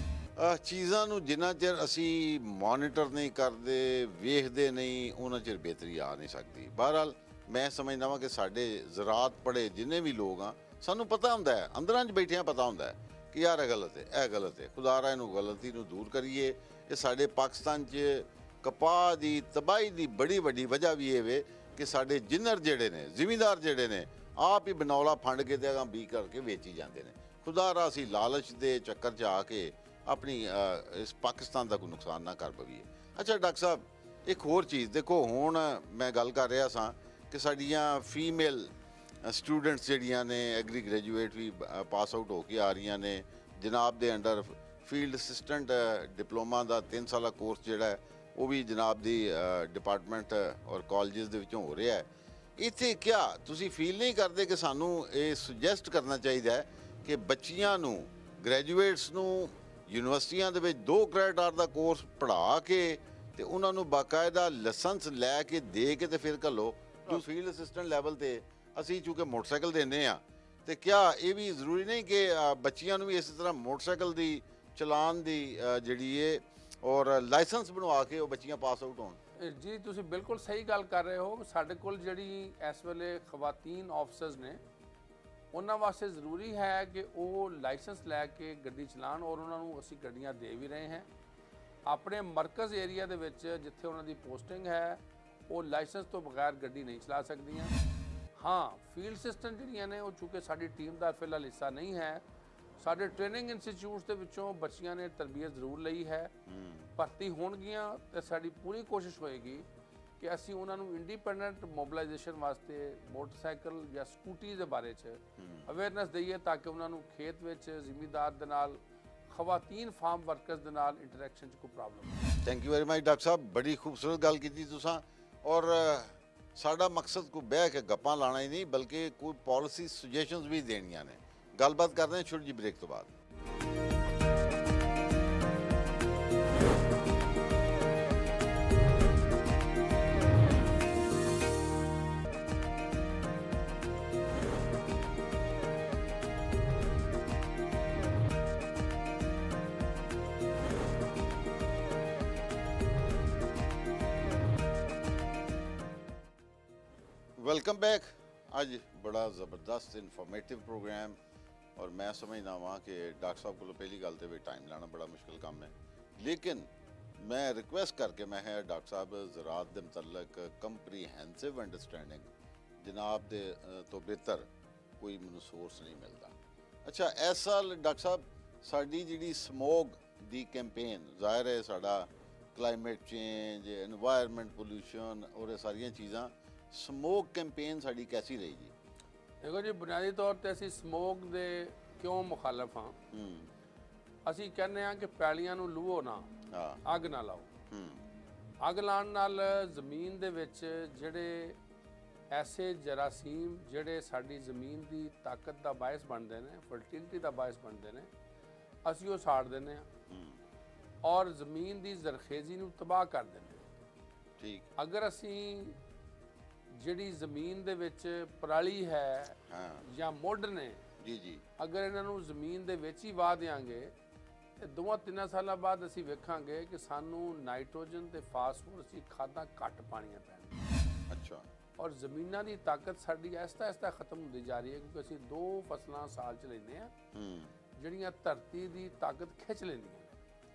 ਚੀਜ਼ਾਂ ਨੂੰ ਜਿੰਨਾ ਚਿਰ ਅਸੀਂ ਮੋਨੀਟਰ ਨਹੀਂ ਕਰਦੇ, ਵੇਖਦੇ ਨਹੀਂ, ਉਹਨਾਂ ਚਿਰ ਬਿਹਤਰੀ ਆ ਨਹੀਂ ਸਕਦੀ। ਬਹਰਹਾਲ ਮੈਂ ਸਮਝਦਾ ਵਾਂ ਕਿ ਸਾਡੇ ਜ਼ਰਾਤ ਪੜ੍ਹੇ ਜਿੰਨੇ ਵੀ ਲੋਕ ਆ, ਸਾਨੂੰ ਪਤਾ ਹੁੰਦਾ ਹੈ, ਅੰਦਰਾਂ 'ਚ ਬੈਠਿਆਂ ਪਤਾ ਹੁੰਦਾ ਹੈ ਕਿ ਯਾਰ ਇਹ ਗਲਤ ਹੈ, ਇਹ ਗਲਤ ਹੈ। ਖੁਦਾਰਾ ਇਹਨੂੰ ਗਲਤੀ ਨੂੰ ਦੂਰ ਕਰੀਏ। ਇਹ ਸਾਡੇ ਪਾਕਿਸਤਾਨ 'ਚ ਕਪਾਹ ਦੀ ਤਬਾਹੀ ਦੀ ਬੜੀ ਵੱਡੀ ਵਜ੍ਹਾ ਵੀ ਇਹ ਵੇ ਕਿ ਸਾਡੇ ਜਿਨਰ ਜਿਹੜੇ ਨੇ, ਜ਼ਿਮੀਂਦਾਰ ਜਿਹੜੇ ਨੇ, ਆਪ ਹੀ ਬਨੌਲਾ ਫੰਡ ਕੇ ਤੇ ਅਗਾਂਹ ਬੀ ਕਰਕੇ ਵੇਚੀ ਜਾਂਦੇ ਨੇ। ਖੁਦਾਰਾ ਅਸੀਂ ਲਾਲਚ ਦੇ ਚੱਕਰ 'ਚ ਆ ਕੇ ਆਪਣੀ ਇਸ ਪਾਕਿਸਤਾਨ ਦਾ ਕੋਈ ਨੁਕਸਾਨ ਨਾ ਕਰ ਪਈਏ। ਅੱਛਾ ਡਾਕਟਰ ਸਾਹਿਬ, ਇੱਕ ਹੋਰ ਚੀਜ਼ ਦੇਖੋ, ਹੁਣ ਮੈਂ ਗੱਲ ਕਰ ਰਿਹਾ ਸਾਂ ਕਿ ਸਾਡੀਆਂ ਫੀਮੇਲ ਸਟੂਡੈਂਟਸ ਜਿਹੜੀਆਂ ਨੇ ਐਗਰੀ ਗ੍ਰੈਜੂਏਟ ਵੀ ਪਾਸ ਆਊਟ ਹੋ ਕੇ ਆ ਰਹੀਆਂ ਨੇ। ਜਨਾਬ ਦੇ ਅੰਡਰ ਫੀਲਡ ਅਸਿਸਟੈਂਟ ਡਿਪਲੋਮਾ ਦਾ 3 ਸਾਲਾ ਕੋਰਸ ਜਿਹੜਾ ਹੈ ਉਹ ਵੀ ਜਨਾਬ ਦੀ ਡਿਪਾਰਟਮੈਂਟ ਔਰ ਕਾਲਜਸ ਦੇ ਵਿੱਚੋਂ ਹੋ ਰਿਹਾ ਹੈ। ਇੱਥੇ ਕਿਆ ਤੁਸੀਂ ਫੀਲ ਨਹੀਂ ਕਰਦੇ ਕਿ ਸਾਨੂੰ ਇਹ ਸੁਜੈਸਟ ਕਰਨਾ ਚਾਹੀਦਾ ਹੈ ਕਿ ਬੱਚੀਆਂ ਨੂੰ, ਗ੍ਰੈਜੂਏਟਸ ਨੂੰ ਯੂਨੀਵਰਸਿਟੀਆਂ ਦੇ ਵਿੱਚ 2 ਕ੍ਰੈਡਿਟ ਆਰ ਦਾ ਕੋਰਸ ਪੜ੍ਹਾ ਕੇ ਤੇ ਉਹਨਾਂ ਨੂੰ ਬਾਕਾਇਦਾ ਲਾਇਸੈਂਸ ਲੈ ਕੇ ਦੇ ਕੇ ਤੇ ਫਿਰ ਘੱਲੋ ਜੋ ਫੀਲਡ ਅਸਿਸਟੈਂਟ ਲੈਵਲ ਤੇ ਅਸੀਂ ਚੂੰਕਿ ਮੋਟਰਸਾਈਕਲ ਦਿੰਦੇ ਆ, ਤੇ ਕਿਆ ਇਹ ਵੀ ਜ਼ਰੂਰੀ ਨਹੀਂ ਕਿ ਬੱਚੀਆਂ ਨੂੰ ਵੀ ਇਸੇ ਤਰ੍ਹਾਂ ਮੋਟਰਸਾਈਕਲ ਦੀ ਚਲਾਨ ਦੀ ਜਿਹੜੀ ਹੈ ਔਰ ਲਾਇਸੈਂਸ ਬਣਵਾ ਕੇ ਉਹ ਬੱਚੀਆਂ ਪਾਸ ਆਊਟ ਹੋਣ? ਜੀ ਤੁਸੀਂ ਬਿਲਕੁਲ ਸਹੀ ਗੱਲ ਕਰ ਰਹੇ ਹੋ। ਸਾਡੇ ਕੋਲ ਜਿਹੜੀ ਇਸ ਵੇਲੇ ਖਵਾਤੀਨ ਆਫਿਸਰਸ ਨੇ, ਉਹਨਾਂ ਵਾਸਤੇ ਜ਼ਰੂਰੀ ਹੈ ਕਿ ਉਹ ਲਾਇਸੈਂਸ ਲੈ ਕੇ ਗੱਡੀ ਚਲਾਉਣ, ਔਰ ਉਹਨਾਂ ਨੂੰ ਅਸੀਂ ਗੱਡੀਆਂ ਦੇ ਵੀ ਰਹੇ ਹਾਂ। ਆਪਣੇ ਮਰਕਜ਼ ਏਰੀਆ ਦੇ ਵਿੱਚ ਜਿੱਥੇ ਉਹਨਾਂ ਦੀ ਪੋਸਟਿੰਗ ਹੈ, ਉਹ ਲਾਇਸੈਂਸ ਤੋਂ ਬਗੈਰ ਗੱਡੀ ਨਹੀਂ ਚਲਾ ਸਕਦੀਆਂ। ਹਾਂ, ਫੀਲਡ ਅਸਿਸਟੈਂਟ ਜਿਹੜੀਆਂ ਨੇ ਉਹ ਚੂੰਕਿ ਸਾਡੀ ਟੀਮ ਦਾ ਫਿਲਹਾਲ ਹਿੱਸਾ ਨਹੀਂ ਹੈ। ਸਾਡੇ ਟ੍ਰੇਨਿੰਗ ਇੰਸਟੀਚਿਊਟਸ ਦੇ ਵਿੱਚੋਂ ਬੱਚੀਆਂ ਨੇ ਤਰਬੀਅਤ ਜ਼ਰੂਰ ਲਈ ਹੈ, ਭਰਤੀ ਹੋਣਗੀਆਂ ਤੇ ਸਾਡੀ ਪੂਰੀ ਕੋਸ਼ਿਸ਼ ਹੋਏਗੀ ਕਿ ਅਸੀਂ ਉਹਨਾਂ ਨੂੰ ਇੰਡੀਪੈਂਡੈਂਟ ਮੋਬਿਲਾਈਜੇਸ਼ਨ ਵਾਸਤੇ ਮੋਟਰਸਾਈਕਲ ਜਾਂ ਸਕੂਟੀ ਦੇ ਬਾਰੇ 'ਚ ਅਵੇਅਰਨੈਸ ਦਈਏ, ਤਾਂ ਕਿ ਉਹਨਾਂ ਨੂੰ ਖੇਤ ਵਿੱਚ ਜ਼ਿਮੀਂਦਾਰ ਦੇ ਨਾਲ, ਖਵਾਤੀਨ ਫਾਰਮ ਵਰਕਰਸ ਦੇ ਨਾਲ ਇੰਟਰੈਕਸ਼ਨ 'ਚ ਕੋਈ ਪ੍ਰੋਬਲਮ ਨਹੀਂ। Thank you very much doctor ਸਾਹਿਬ, ਬੜੀ ਖੂਬਸੂਰਤ ਗੱਲ ਕੀਤੀ ਤੁਸੀਂ। ਔਰ ਸਾਡਾ ਮਕਸਦ ਕੋਈ ਬਹਿ ਕੇ ਗੱਪਾਂ ਲਾਣਾ ਹੀ ਨਹੀਂ, ਬਲਕਿ ਕੋਈ ਪਾਲਿਸੀ ਸੁਜੈਸ਼ਨਸ ਵੀ ਦੇਣੀਆਂ ਨੇ। ਗੱਲਬਾਤ ਕਰਦੇ ਹਾਂ ਛੋਟੀ ਜਿਹੀ ਬ੍ਰੇਕ ਤੋਂ ਬਾਅਦ। Welcome back. ਅੱਜ ਬੜਾ ਜ਼ਬਰਦਸਤ ਇਨਫੋਰਮੇਟਿਵ ਪ੍ਰੋਗਰਾਮ, ਔਰ ਮੈਂ ਸਮਝਦਾ ਵਾਂ ਕਿ ਡਾਕਟਰ ਸਾਹਿਬ ਕੋਲੋਂ ਪਹਿਲੀ ਗੱਲ ਤੇ ਵੀ ਟਾਈਮ ਲੈਣਾ ਬੜਾ ਮੁਸ਼ਕਿਲ ਕੰਮ ਹੈ, ਲੇਕਿਨ ਮੈਂ ਰਿਕੁਐਸਟ ਕਰਕੇ ਮੈਂ ਹੈ ਡਾਕਟਰ ਸਾਹਿਬ ਜ਼ਰਾਤ ਦੇ ਮੁਤਲਕ ਕੰਪਰੀਹੈਂਸਿਵ ਅੰਡਰਸਟੈਂਡਿੰਗ ਜਨਾਬ ਦੇ ਤੋਂ ਬਿਹਤਰ ਕੋਈ ਮੈਨੂੰ ਸੋਰਸ ਨਹੀਂ ਮਿਲਦਾ। ਅੱਛਾ, ਇਸ ਸਾਲ ਡਾਕਟਰ ਸਾਹਿਬ ਸਾਡੀ ਜਿਹੜੀ ਸਮੋਗ ਦੀ ਕੈਂਪੇਨ, ਜ਼ਾਹਿਰ ਹੈ ਸਾਡਾ ਕਲਾਈਮੇਟ ਚੇਂਜ, ਇਨਵਾਇਰਨਮੈਂਟ ਪੋਲਿਊਸ਼ਨ ਔਰ ਇਹ ਸਾਰੀਆਂ ਚੀਜ਼ਾਂ, ਸਮੋਗ ਕੈਂਪੇਨ ਸਾਡੀ ਕੈਸੀ ਰਹੀ ਜੀ? ਦੇਖੋ ਜੀ, ਬੁਨਿਆਦੀ ਤੌਰ ਤੇ ਅਸੀਂ ਸਮੋਗ ਦੇ ਕਿਉਂ ਮੁਖਾਲਫ ਹਾਂ? ਅਸੀਂ ਕਹਿੰਦੇ ਹਾਂ ਕਿ ਪੈਲੀਆਂ ਨੂੰ ਲੂਹੋ ਨਾ, ਅੱਗ ਨਾ ਲਾਓ। ਅੱਗ ਲਾਉਣ ਨਾਲ ਜ਼ਮੀਨ ਦੇ ਵਿੱਚ ਜਿਹੜੇ ਐਸੇ ਜਰਾਸੀਮ ਜਿਹੜੇ ਸਾਡੀ ਜ਼ਮੀਨ ਦੀ ਤਾਕਤ ਦਾ ਬਾਇਸ ਬਣਦੇ ਨੇ, ਫਰਟੀਲਿਟੀ ਦਾ ਬਾਇਸ ਬਣਦੇ ਨੇ, ਅਸੀਂ ਉਹ ਸਾੜ ਦਿੰਦੇ ਹਾਂ ਔਰ ਜ਼ਮੀਨ ਦੀ ਜ਼ਰਖੇਜ਼ੀ ਨੂੰ ਤਬਾਹ ਕਰ ਦਿੰਦੇ ਹਾਂ। ਠੀਕ। ਅਗਰ ਅਸੀਂ ਜਿਹੜੀ ਜ਼ਮੀਨ ਦੇ ਵਿੱਚ ਪਰਾਲੀ ਹੈ ਜਾਂ ਮੁੱਢ ਨੇ, ਜੀ, ਅਗਰ ਇਹਨਾਂ ਨੂੰ ਜ਼ਮੀਨ ਦੇ ਵਿੱਚ ਹੀ ਵਾਹ ਦਿਆਂਗੇ ਤੇ 2-3 ਸਾਲਾਂ ਬਾਅਦ ਅਸੀਂ ਵੇਖਾਂਗੇ ਕਿ ਸਾਨੂੰ ਨਾਈਟ੍ਰੋਜਨ ਤੇ ਫਾਸਫੋਰਸ ਦੀ ਖਾਦਾਂ ਘੱਟ ਪਾਣੀਆਂ ਪੈਣਗੀਆਂ। ਅੱਛਾ। ਔਰ ਜ਼ਮੀਨਾਂ ਦੀ ਤਾਕਤ ਸਾਡੀ ਆਹਿਸਤਾ ਖਤਮ ਹੁੰਦੀ ਜਾ ਰਹੀ ਹੈ, ਕਿਉਂਕਿ ਅਸੀਂ 2 ਫਸਲਾਂ ਸਾਲ 'ਚ ਲੈਂਦੇ ਹਾਂ ਜਿਹੜੀਆਂ ਧਰਤੀ ਦੀ ਤਾਕਤ ਖਿੱਚ ਲੈਂਦੀਆਂ ਨੇ।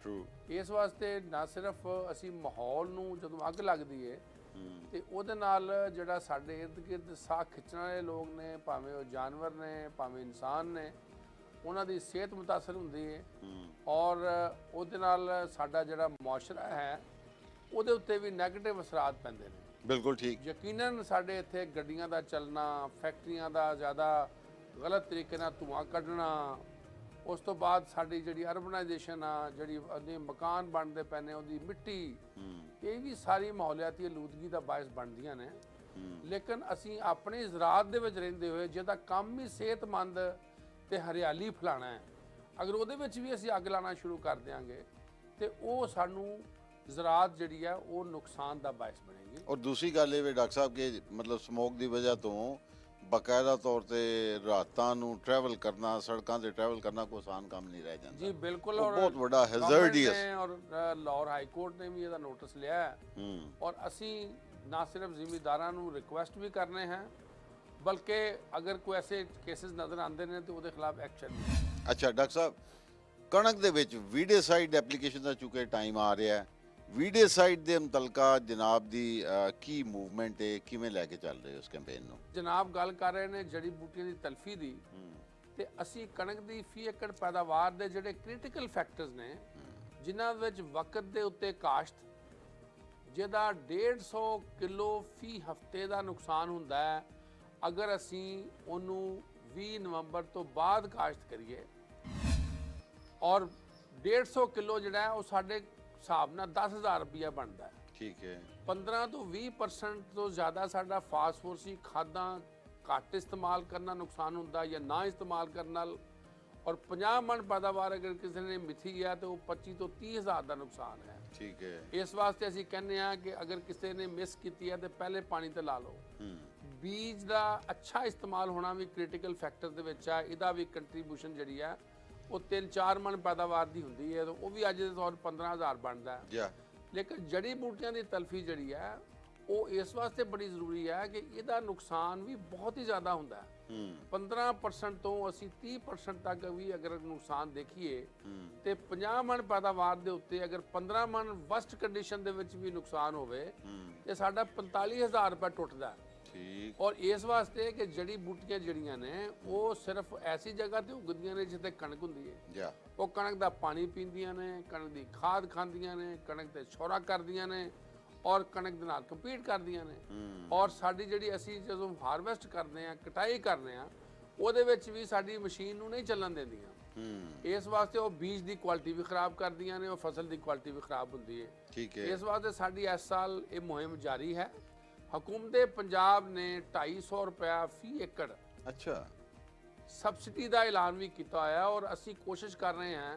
ਟਰੂ। ਇਸ ਵਾਸਤੇ ਨਾ ਸਿਰਫ ਅਸੀਂ ਮਾਹੌਲ ਨੂੰ ਜਦੋਂ ਅੱਗ ਲੱਗਦੀ ਹੈ ਤੇ ਉਹਦੇ ਨਾਲ ਜਿਹੜਾ ਸਾਡੇ ਇਰਦ ਗਿਰਦ ਸਾਹ ਖਿੱਚਣ ਵਾਲੇ ਲੋਕ ਨੇ, ਭਾਵੇਂ ਉਹ ਜਾਨਵਰ ਨੇ ਭਾਵੇਂ ਇਨਸਾਨ ਨੇ, ਉਹਨਾਂ ਦੀ ਸਿਹਤ ਮੁਤਾਸਰ ਹੁੰਦੀ ਹੈ ਔਰ ਉਹਦੇ ਨਾਲ ਸਾਡਾ ਜਿਹੜਾ ਮੁਆਸ਼ਰਾ ਹੈ ਉਹਦੇ ਉੱਤੇ ਵੀ ਨੈਗੇਟਿਵ ਅਸਰਾਤ ਪੈਂਦੇ ਨੇ। ਬਿਲਕੁਲ ਠੀਕ। ਯਕੀਨਨ ਸਾਡੇ ਇੱਥੇ ਗੱਡੀਆਂ ਦਾ ਚੱਲਣਾ, ਫੈਕਟਰੀਆਂ ਦਾ ਜ਼ਿਆਦਾ ਗਲਤ ਤਰੀਕੇ ਨਾਲ ਧੂੰਆਂ ਕੱਢਣਾ, ਉਸ ਤੋਂ ਬਾਅਦ ਸਾਡੀ ਜਿਹੜੀ ਅਰਬਨਾਈਜੇਸ਼ਨ ਆ, ਜਿਹੜੀ ਉਹਦੇ ਮਕਾਨ ਬਣਦੇ ਪਏ ਨੇ, ਉਹਦੀ ਮਿੱਟੀ, ਇਹ ਵੀ ਸਾਰੀ ਮਾਹੌਲਿਆਤੀ ਆਲੂਦਗੀ ਦਾ ਬਾਇਸ ਬਣਦੀਆਂ ਨੇ। ਲੇਕਿਨ ਅਸੀਂ ਆਪਣੀ ਜ਼ਰਾਤ ਦੇ ਵਿੱਚ ਰਹਿੰਦੇ ਹੋਏ ਜਿਹਦਾ ਕੰਮ ਹੀ ਸਿਹਤਮੰਦ ਤੇ ਹਰਿਆਲੀ ਫੈਲਾਉਣਾ ਹੈ, ਅਗਰ ਉਹਦੇ ਵਿੱਚ ਵੀ ਅਸੀਂ ਅੱਗ ਲਾਉਣਾ ਸ਼ੁਰੂ ਕਰ ਦਿਆਂਗੇ ਤੇ ਉਹ ਸਾਨੂੰ ਜ਼ਰਾਤ ਜਿਹੜੀ ਹੈ ਉਹ ਨੁਕਸਾਨ ਦਾ ਬਾਇਸ ਬਣੇਗੀ। ਔਰ ਦੂਸਰੀ ਗੱਲ ਇਹ ਵੀ ਡਾਕਟਰ ਸਾਹਿਬ ਕਿ ਮਤਲਬ ਸਮੋਕ ਦੀ ਵਜ੍ਹਾ ਤੋਂ ਬਕਾਇਦਾ ਤੌਰ ਤੇ ਰਾਤਾਂ ਨੂੰ ਟਰੈਵਲ ਕਰਨਾ, ਸੜਕਾਂ ਤੇ ਟਰੈਵਲ ਕਰਨਾ ਕੋਈ ਆਸਾਨ ਕੰਮ ਨਹੀਂ ਰਹਿ ਜਾਂਦਾ ਜੀ ਬਿਲਕੁਲ। ਉਹ ਔਰ ਬਹੁਤ ਵੱਡਾ ਹੈਜ਼ਰਡੀਅਸ ਔਰ ਲਾਹੌਰ ਹਾਈ ਕੋਰਟ ਨੇ ਵੀ ਇਹਦਾ ਨੋਟਿਸ ਲਿਆ ਹੈ ਔਰ ਅਸੀਂ ਨਾ ਸਿਰਫ ਜ਼ਿਮੀਂਦਾਰਾਂ ਨੂੰ ਰਿਕੁਐਸਟ ਵੀ ਕਰਨੇ हैं ਬਲਕਿ ਅਗਰ ਕੋਈ ਐਸੇ ਕੇਸਿਸ ਨਜ਼ਰ ਆਉਂਦੇ ਨੇ ਤੇ ਉਹਦੇ ਖਿਲਾਫ ਐਕਸ਼ਨ ਵੀ। ਅੱਛਾ ਡਾਕਟਰ ਸਾਹਿਬ, ਕਣਕ ਦੇ ਵਿੱਚ ਵੀਡੀਸਾਈਡ ਐਪਲੀਕੇਸ਼ਨ ਦਾ ਚੁੱਕੇ ਟਾਈਮ ਆ ਰਿਹਾ ਹੈ, ਵੀਡੀਸਾਈਡ ਦੇ ਮੁਤਲਕਾ ਜਨਾਬ ਦੀ ਕੀ ਮੂਵਮੈਂਟ ਹੈ, ਕਿਵੇਂ ਲੈ ਕੇ ਚੱਲ ਰਹੇ ਹੋ ਉਸ ਕੈਂਪੇਨ ਨੂੰ? ਜਨਾਬ ਗੱਲ ਕਰ ਰਹੇ ਨੇ ਜੜੀ ਬੂਟੀਆਂ ਦੀ ਤਲਫੀ ਦੀ, ਤੇ ਅਸੀਂ ਕਣਕ ਦੀ ਫੀ ਏਕੜ ਪੈਦਾਵਾਰ ਦੇ ਜਿਹੜੇ ਕ੍ਰਿਟੀਕਲ ਫੈਕਟਰਸ ਨੇ ਜਿਨ੍ਹਾਂ ਵਿੱਚ ਵਕਤ ਦੇ ਉੱਤੇ ਕਾਸ਼ਤ ਜਿਹਦਾ 150 ਕਿਲੋ ਫੀ ਹਫਤੇ ਦਾ ਨੁਕਸਾਨ ਹੁੰਦਾ ਹੈ, ਅਗਰ ਅਸੀਂ ਉਹਨੂੰ 20 ਨਵੰਬਰ ਤੋਂ ਬਾਅਦ ਕਾਸ਼ਤ ਕਰੀਏ ਔਰ 150 ਕਿਲੋ ਜਿਹੜਾ ਹੈ ਉਹ ਸਾਡੇ ਹਿਸਾਬ ਨਾਲ 10,000 ਰੁਪਇਆ ਬਣਦਾ ਹੈ। ਠੀਕ ਹੈ। 15 ਤੋਂ 20% ਤੋਂ ਜ਼ਿਆਦਾ ਸਾਡਾ ਫਾਸਫੋਰਸੀ ਖਾਦਾਂ ਘੱਟ ਇਸਤੇਮਾਲ ਕਰਨਾ ਨੁਕਸਾਨ ਹੁੰਦਾ ਜਾਂ ਨਾ ਇਸਤੇਮਾਲ ਕਰਨ ਨਾਲ, ਔਰ 50 ਮਣ ਪੈਦਾਵਾਰ ਅਗਰ ਕਿਸੇ ਨੇ ਮਿਥੀ ਹੈ ਤਾਂ ਉਹ 25 ਤੋਂ 30,000 ਦਾ ਨੁਕਸਾਨ ਹੈ। ਠੀਕ ਹੈ। ਇਸ ਵਾਸਤੇ ਅਸੀਂ ਕਹਿੰਦੇ ਹਾਂ ਕਿ ਅਗਰ ਕਿਸੇ ਨੇ ਮਿਸ ਕੀਤੀ ਹੈ ਤੇ ਪਹਿਲੇ ਪਾਣੀ ਤੇ ਲਾ ਲਓ। ਬੀਜ ਦਾ ਅੱਛਾ ਇਸਤੇਮਾਲ ਹੋਣਾ ਵੀ ਕ੍ਰਿਟੀਕਲ ਫੈਕਟਰ ਦੇ ਵਿੱਚ ਆ, ਇਹਦਾ ਵੀ ਕੰਟਰੀਬਿਊਸ਼ਨ ਜਿਹੜੀ ਹੈ ਉਹ 3-4 ਮਣ ਪੈਦਾਵਾਰ ਦੀ ਹੁੰਦੀ ਹੈ, ਉਹ ਵੀ ਅੱਜ ਦੇ ਤੌਰ 15,000 ਬਣਦਾ ਹੈ। ਲੇਕਿਨ ਜੜੀ ਬੂਟੀਆਂ ਦੀ ਤਲਫੀ ਜਿਹੜੀ ਹੈ ਉਹ ਇਸ ਵਾਸਤੇ ਬੜੀ ਜ਼ਰੂਰੀ ਹੈ ਕਿ ਇਹਦਾ ਨੁਕਸਾਨ ਵੀ ਬਹੁਤ ਹੀ ਜ਼ਿਆਦਾ ਹੁੰਦਾ ਹੈ। 15% ਤੋਂ ਅਸੀਂ 30% ਤੱਕ ਵੀ ਅਗਰ ਨੁਕਸਾਨ ਦੇਖੀਏ ਤੇ 50 ਮਣ ਪੈਦਾਵਾਰ ਦੇ ਉੱਤੇ ਅਗਰ 15 ਮਣ ਵਸਟ ਕੰਡੀਸ਼ਨ ਦੇ ਵਿੱਚ ਵੀ ਨੁਕਸਾਨ ਹੋਵੇ ਤੇ ਸਾਡਾ 45,000 ਰੁਪਏ ਟੁੱਟਦਾ ਹੈ। ਔਰ ਇਸ ਵਾਸਤੇ ਕਿ ਜੜੀ ਬੂਟੀਆਂ ਜਿਹੜੀਆਂ ਨੇ ਉਹ ਸਿਰਫ ਐਸੀ ਜਗ੍ਹਾ ਤੇ ਉਗਦੀਆਂ ਨੇ ਜਿੱਥੇ ਕਣਕ ਹੁੰਦੀ ਹੈ। ਉਹ ਕਣਕ ਦਾ ਪਾਣੀ ਪੀਂਦੀਆਂ ਨੇ, ਕਣਕ ਦੀ ਖਾਦ ਖਾਂਦੀਆਂ ਨੇ, ਕਣਕ ਤੇ ਛੋਰਾ ਕਰਦੀਆਂ ਨੇ ਔਰ ਕਣਕ ਦੇ ਨਾਲ ਕੰਪੀਟ ਕਰਦੀਆਂ ਨੇ। ਔਰ ਸਾਡੀ ਜਿਹੜੀ ਅਸੀਂ ਜਦੋਂ ਹਾਰਵੈਸਟ ਕਰਦੇ ਆ, ਕਟਾਈ ਕਰਦੇ ਆ, ਉਹਦੇ ਵਿੱਚ ਵੀ ਸਾਡੀ ਮਸ਼ੀਨ ਨੂੰ ਨਹੀਂ ਚੱਲਣ ਦਿੰਦੀਆਂ। ਇਸ ਵਾਸਤੇ ਉਹ ਬੀਜ ਦੀ ਕੁਆਲਿਟੀ ਵੀ ਖਰਾਬ ਕਰਦੀਆਂ ਨੇ, ਉਹ ਫਸਲ ਦੀ ਕੁਆਲਿਟੀ ਵੀ ਖਰਾਬ ਹੁੰਦੀ ਹੈ। ਠੀਕ ਹੈ। ਇਸ ਵਾਸਤੇ ਸਾਡੀ ਇਸ ਸਾਲ ਇਹ ਮੁਹਿੰਮ ਜਾਰੀ ਹੈ। ਹਕੂਮਤ ਪੰਜਾਬ ਨੇ 250 ਰੁਪਇਆ ਫੀ ਏਕੜ ਅੱਛਾ ਸਬਸਿਡੀ ਦਾ ਐਲਾਨ ਵੀ ਕੀਤਾ ਹੋਇਆ ਔਰ ਅਸੀਂ ਕੋਸ਼ਿਸ਼ ਕਰ ਰਹੇ ਹਾਂ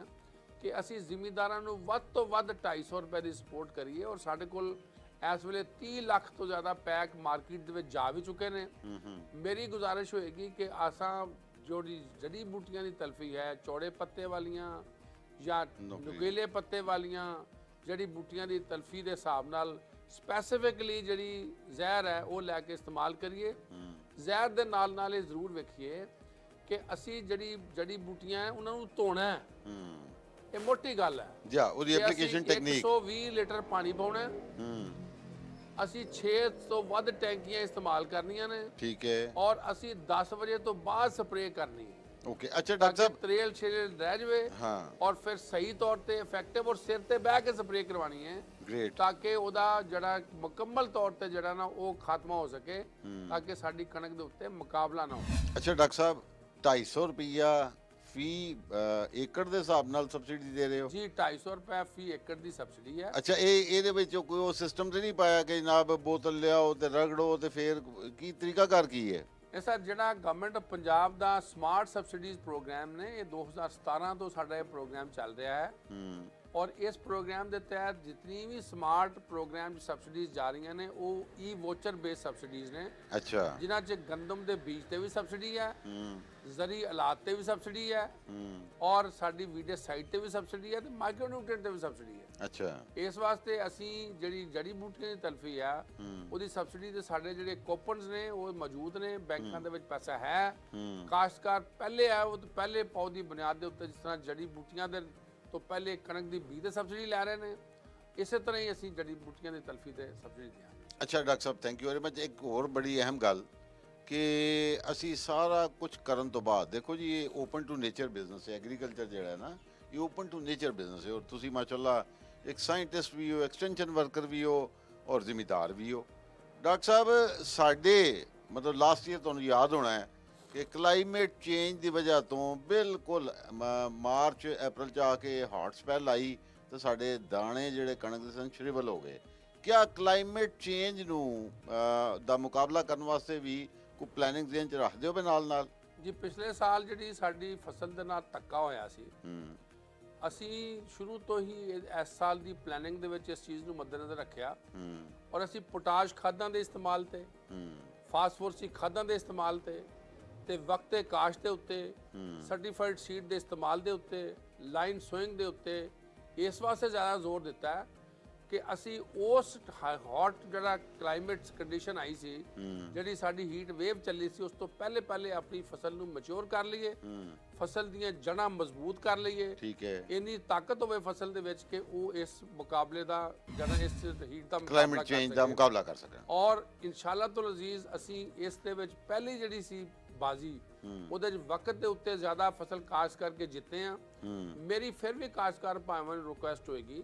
ਕਿ ਅਸੀਂ ਜ਼ਿਮੀਂਦਾਰਾਂ ਨੂੰ ਵੱਧ ਤੋਂ ਵੱਧ 250 ਰੁਪਏ ਦੀ ਸਪੋਰਟ ਕਰੀਏ। ਔਰ ਸਾਡੇ ਕੋਲ ਇਸ ਵੇਲੇ 30 ਲੱਖ ਤੋਂ ਜ਼ਿਆਦਾ ਪੈਕ ਮਾਰਕੀਟ ਦੇ ਵਿੱਚ ਜਾ ਵੀ ਚੁੱਕੇ ਨੇ। ਮੇਰੀ ਗੁਜ਼ਾਰਿਸ਼ ਹੋਏਗੀ ਕਿ ਆਸਾਂ ਜਿਹੜੀ ਜੜੀ ਬੂਟੀਆਂ ਦੀ ਤਲਫੀ ਹੈ, ਚੌੜੇ ਪੱਤੇ ਵਾਲੀਆਂ ਜਾਂ ਨੁਕੀਲੇ ਪੱਤੇ ਵਾਲੀਆਂ ਜੜੀ ਬੂਟੀਆਂ ਦੀ ਤਲਫੀ ਦੇ ਹਿਸਾਬ ਨਾਲ ਸਪੈਸੀਫਿਕਲੀ ਜਿਹੜੀ ਜ਼ਹਿਰ ਹੈ ਉਹ ਲੈ ਕੇ ਇਸਤੇਮਾਲ ਕਰੀਏ। ਜ਼ਹਿਰ ਦੇ ਨਾਲ ਨਾਲ ਇਹ ਜ਼ਰੂਰ ਵੇਖੀਏ ਕਿ ਅਸੀਂ ਜਿਹੜੀ ਜੜੀ ਬੂਟੀਆਂ ਹੈ ਉਹਨਾਂ ਨੂੰ ਧੋਣਾ ਹੈ। ਇਹ ਮੋਟੀ ਗੱਲ ਹੈ। ਉਹਦੀ ਐਪਲੀਕੇਸ਼ਨ ਟੈਕਨੀਕ 120 ਲੀਟਰ ਪਾਣੀ ਪਾਉਣਾ, ਅਸੀਂ 6 ਤੋਂ ਵੱਧ ਟੈਂਕੀਆਂ ਇਸਤੇਮਾਲ ਕਰਨੀਆਂ ਨੇ। ਠੀਕ ਹੈ। ਔਰ ਅਸੀਂ 10 ਵਜੇ ਤੋਂ ਬਾਅਦ ਸਪਰੇਅ ਕਰਨੀ ਹੈ। ਓਕੇ। ਅੱਛਾ ਡਾਕਟਰ ਸਾਹਿਬ, ਤਰੇਲ ਛੇਲ ਰਹਿ ਜਾਵੇ ਔਰ ਫਿਰ ਸਹੀ ਤੌਰ ਤੇ ਇਫੈਕਟਿਵ ਔਰ ਸਿਰ ਤੇ ਬਹਿ ਕੇ ਸਪਰੇਅ ਕਰਵਾਣੀ ਹੈ। ਗ੍ਰੇਟ। ਤਾਂ ਕਿ ਉਹਦਾ ਜਿਹੜਾ ਮੁਕੰਮਲ ਤੌਰ ਤੇ ਜਿਹੜਾ ਨਾ ਉਹ ਖਾਤਮਾ ਹੋ ਸਕੇ, ਤਾਂ ਕਿ ਸਾਡੀ ਕਣਕ ਦੇ ਉੱਤੇ ਮੁਕਾਬਲਾ ਨਾ ਹੋ। ਅੱਛਾ ਡਾਕਟਰ ਸਾਹਿਬ, 250 ਰੁਪਈਆ ਫੀ ਏਕੜ ਦੇ ਹਿਸਾਬ ਨਾਲ ਸਬਸਿਡੀ ਦੇ ਰਹੇ ਹੋ? ਜੀ 250 ਰੁਪਏ ਫੀ ਏਕੜ ਦੀ ਸਬਸਿਡੀ ਹੈ। ਅੱਛਾ, ਇਹਦੇ ਵਿੱਚ ਕੋਈ ਉਹ ਸਿਸਟਮ ਤੇ ਨਹੀਂ ਪਾਇਆ ਕਿ ਜਨਾਬ ਬੋਤਲ ਲਿਆਓ ਤੇ ਰਗੜੋ ਤੇ ਫਿਰ ਕੀ ਤਰੀਕਾਕਾਰ ਕੀ ਹੈ? ਇਹ ਸਰ ਜਿਹੜਾ ਗਵਰਨਮੈਂਟ ਆਫ ਪੰਜਾਬ ਦਾ ਸਮਾਰਟ ਸਬਸਿਡੀਜ਼ ਪ੍ਰੋਗਰਾਮ ਨੇ, ਇਹ 2017 ਤੋਂ ਸਾਡਾ ਇਹ ਪ੍ਰੋਗਰਾਮ ਚੱਲ ਰਿਹਾ ਹੈ। ਔਰ ਇਸ ਪ੍ਰੋਗਰਾਮ ਦੇ ਤਹਿਤ ਜਿਤਨੀ ਵੀ ਸਮਾਰਟ ਪ੍ਰੋਗਰਾਮ ਸਬਸਿਡੀਜ਼ ਜਾ ਰਹੀਆਂ ਨੇ ਉਹ ਈ ਵੋਚਰ ਬੇਸ ਸਬਸਿਡੀਜ਼ ਨੇ। ਅੱਛਾ। ਜਿਨ੍ਹਾਂ 'ਚ ਗੰਦਮ ਦੇ ਬੀਜ ਤੇ ਵੀ ਸਬਸਿਡੀ ਹੈ, ਜ਼ਰੀ ਆਲਾਤ ਤੇ ਵੀ ਸਬਸਿਡੀ ਹੈ ਔਰ ਸਾਡੀ ਵੀਡੀਸਾਈਡ ਤੇ ਵੀ ਸਬਸਿਡੀ ਹੈ ਤੇ ਮਾਈਕਰੋ ਨਿਊਟ੍ਰੀਐਂਟ ਤੇ ਵੀ ਸਬਸਿਡੀ ਹੈ। ਅੱਛਾ। ਇਸ ਵਾਸਤੇ ਅਸੀਂ ਜਿਹੜੀ ਜੜੀ ਬੂਟੀਆਂ ਦੀ ਤਲਫੀ ਆ ਉਹਦੀ ਸਬਸਿਡੀ ਦੇ ਸਾਡੇ ਜਿਹੜੇ ਕੋਪਨਸ ਨੇ ਉਹ ਮੌਜੂਦ ਨੇ, ਬੈਂਕਾਂ ਦੇ ਵਿੱਚ ਪੈਸਾ ਹੈ। ਕਾਸ਼ਤਕਾਰ ਪਹਿਲੇ ਆ ਉਹ ਪਹਿਲੇ ਪੌ ਦੀ ਬੁਨਿਆਦ ਦੇ ਉੱਤੇ ਜਿਸ ਤਰ੍ਹਾਂ ਜੜੀ ਬੂਟੀਆਂ ਦੇ ਤੋਂ ਪਹਿਲੇ ਕਣਕ ਦੀ ਬੀਜ ਤੇ ਸਬਸਿਡੀ ਲੈ ਰਹੇ ਨੇ, ਇਸੇ ਤਰ੍ਹਾਂ ਹੀ ਅਸੀਂ ਜੜੀ ਬੂਟੀਆਂ ਦੀ ਤਲਫੀ ਤੇ ਸਬਸਿਡੀ ਦਿਆਂਗੇ। ਅੱਛਾ doctor Sahib, thank you very much. ਇੱਕ ਹੋਰ ਬੜੀ ਅਹਿਮ ਗੱਲ ਕਿ ਅਸੀਂ ਸਾਰਾ ਕੁਝ ਕਰਨ ਤੋਂ ਬਾਅਦ ਦੇਖੋ ਜੀ, ਇਹ ਓਪਨ ਟੂ ਨੇਚਰ ਬਿਜ਼ਨਸ ਹੈ। ਐਗਰੀਕਲਚਰ ਜਿਹੜਾ ਹੈ ਨਾ, ਇਹ ਓਪਨ ਟੂ ਨੇਚਰ ਬਿਜ਼ਨਸ ਹੈ। ਔਰ ਤੁਸੀਂ ਮਾਸ਼ਾਅੱਲਾ ਇੱਕ ਸਾਇੰਟਿਸਟ ਵੀ ਹੋ, ਐਕਸਟੈਂਸ਼ਨ ਵਰਕਰ ਵੀ ਹੋ ਔਰ ਜ਼ਿਮੀਦਾਰ ਵੀ ਹੋ। ਡਾਕਟਰ ਸਾਹਿਬ, ਸਾਡੇ ਮਤਲਬ ਲਾਸਟ ਈਅਰ ਤੁਹਾਨੂੰ ਯਾਦ ਹੋਣਾ ਹੈ ਕਿ ਕਲਾਈਮੇਟ ਚੇਂਜ ਦੀ ਵਜ੍ਹਾ ਤੋਂ ਬਿਲਕੁਲ ਮਾਰਚ ਅਪ੍ਰੈਲ ਚ ਆ ਕੇ ਹੌਟ ਸਪੈਲ ਆਈ ਤੇ ਸਾਡੇ ਦਾਣੇ ਜਿਹੜੇ ਕਣਕ ਦੇ ਸਨ ਸ਼੍ਰਿਵਲ ਹੋ ਗਏ। ਕਿਆ ਕਲਾਈਮੇਟ ਚੇਂਜ ਨੂੰ ਦਾ ਮੁਕਾਬਲਾ ਕਰਨ ਵਾਸਤੇ ਵੀ ਕੋਈ ਪਲੈਨਿੰਗ ਜ਼ਿਹਨ ਚ ਰੱਖਦੇ ਹੋ ਨਾਲ ਨਾਲ? ਜੀ ਪਿਛਲੇ ਸਾਲ ਜਿਹੜੀ ਸਾਡੀ ਫਸਲ ਦੇ ਨਾਲ ਧੱਕਾ ਹੋਇਆ ਸੀ, ਅਸੀਂ ਸ਼ੁਰੂ ਤੋਂ ਹੀ ਇਸ ਸਾਲ ਦੀ ਪਲੈਨਿੰਗ ਦੇ ਵਿੱਚ ਇਸ ਚੀਜ਼ ਨੂੰ ਮੱਦੇਨਜ਼ਰ ਰੱਖਿਆ ਔਰ ਅਸੀਂ ਪੋਟਾਸ਼ ਖਾਦਾਂ ਦੇ ਇਸਤੇਮਾਲ ਤੇ, ਫਾਸਫੋਰਸੀ ਖਾਦਾਂ ਦੇ ਇਸਤੇਮਾਲ ਤੇ ਵਕਤੇ ਕਾਸ਼ ਦੇ ਉੱਤੇ, ਸਰਟੀਫਾਈਡ ਸੀਡ ਦੇ ਇਸਤੇਮਾਲ ਦੇ ਉੱਤੇ, ਲਾਈਨ ਸੋਇੰਗ ਦੇ ਉੱਤੇ ਇਸ ਵਾਸਤੇ ਜ਼ਿਆਦਾ ਜ਼ੋਰ ਦਿੱਤਾ ਹੈ ਕਿ ਅਸੀਂ ਉਸ ਹੌਟ ਜਿਹੜਾ ਕਲਾਈਮੇਟ ਕੰਡੀਸ਼ਨ ਆਈ ਸੀ, ਜਿਹੜੀ ਸਾਡੀ ਹੀਟ ਵੇਵ ਚੱਲੀ ਸੀ, ਉਸ ਤੋਂ ਪਹਿਲੇ ਆਪਣੀ ਫਸਲ ਨੂੰ ਮੈਚੁਰ ਕਰ ਲਈਏ, ਫਸਲ ਦੀਆਂ ਜੜ੍ਹਾਂ ਮਜ਼ਬੂਤ ਕਰ ਲਈਏ। ਠੀਕ ਹੈ। ਇੰਨੀ ਤਾਕਤ ਹੋਵੇ ਫਸਲ ਦੇ ਵਿੱਚ ਕਿ ਉਹ ਇਸ ਮੁਕਾਬਲੇ ਦਾ ਜਿਹੜਾ ਇਸ ਹੀਟ ਦਾ ਕਲਾਈਮੇਟ ਚੇਂਜ ਦਾ ਮੁਕਾਬਲਾ ਕਰ ਸਕਣ। ਔਰ ਇਨਸ਼ਾਅੱਲਾ ਤੋਂ ਅਜ਼ੀਜ਼ ਅਸੀਂ ਇਸ ਦੇ ਵਿੱਚ ਪਹਿਲੀ ਜਿਹੜੀ ਸੀ ਬਾਜ਼ੀ, ਉਹਦੇ ਚ ਵਕਤ ਦੇ ਉੱਤੇ ਜ਼ਿਆਦਾ ਫਸਲ ਕਾਸ਼ ਕਰਕੇ ਜਿੱਤੇ ਆ। ਮੇਰੀ ਫਿਰ ਵੀ ਕਾਸ਼ਤਕਾਰ ਭਾਈਆਂ ਨੂੰ ਰਿਕੁਐਸਟ ਹੋਏਗੀ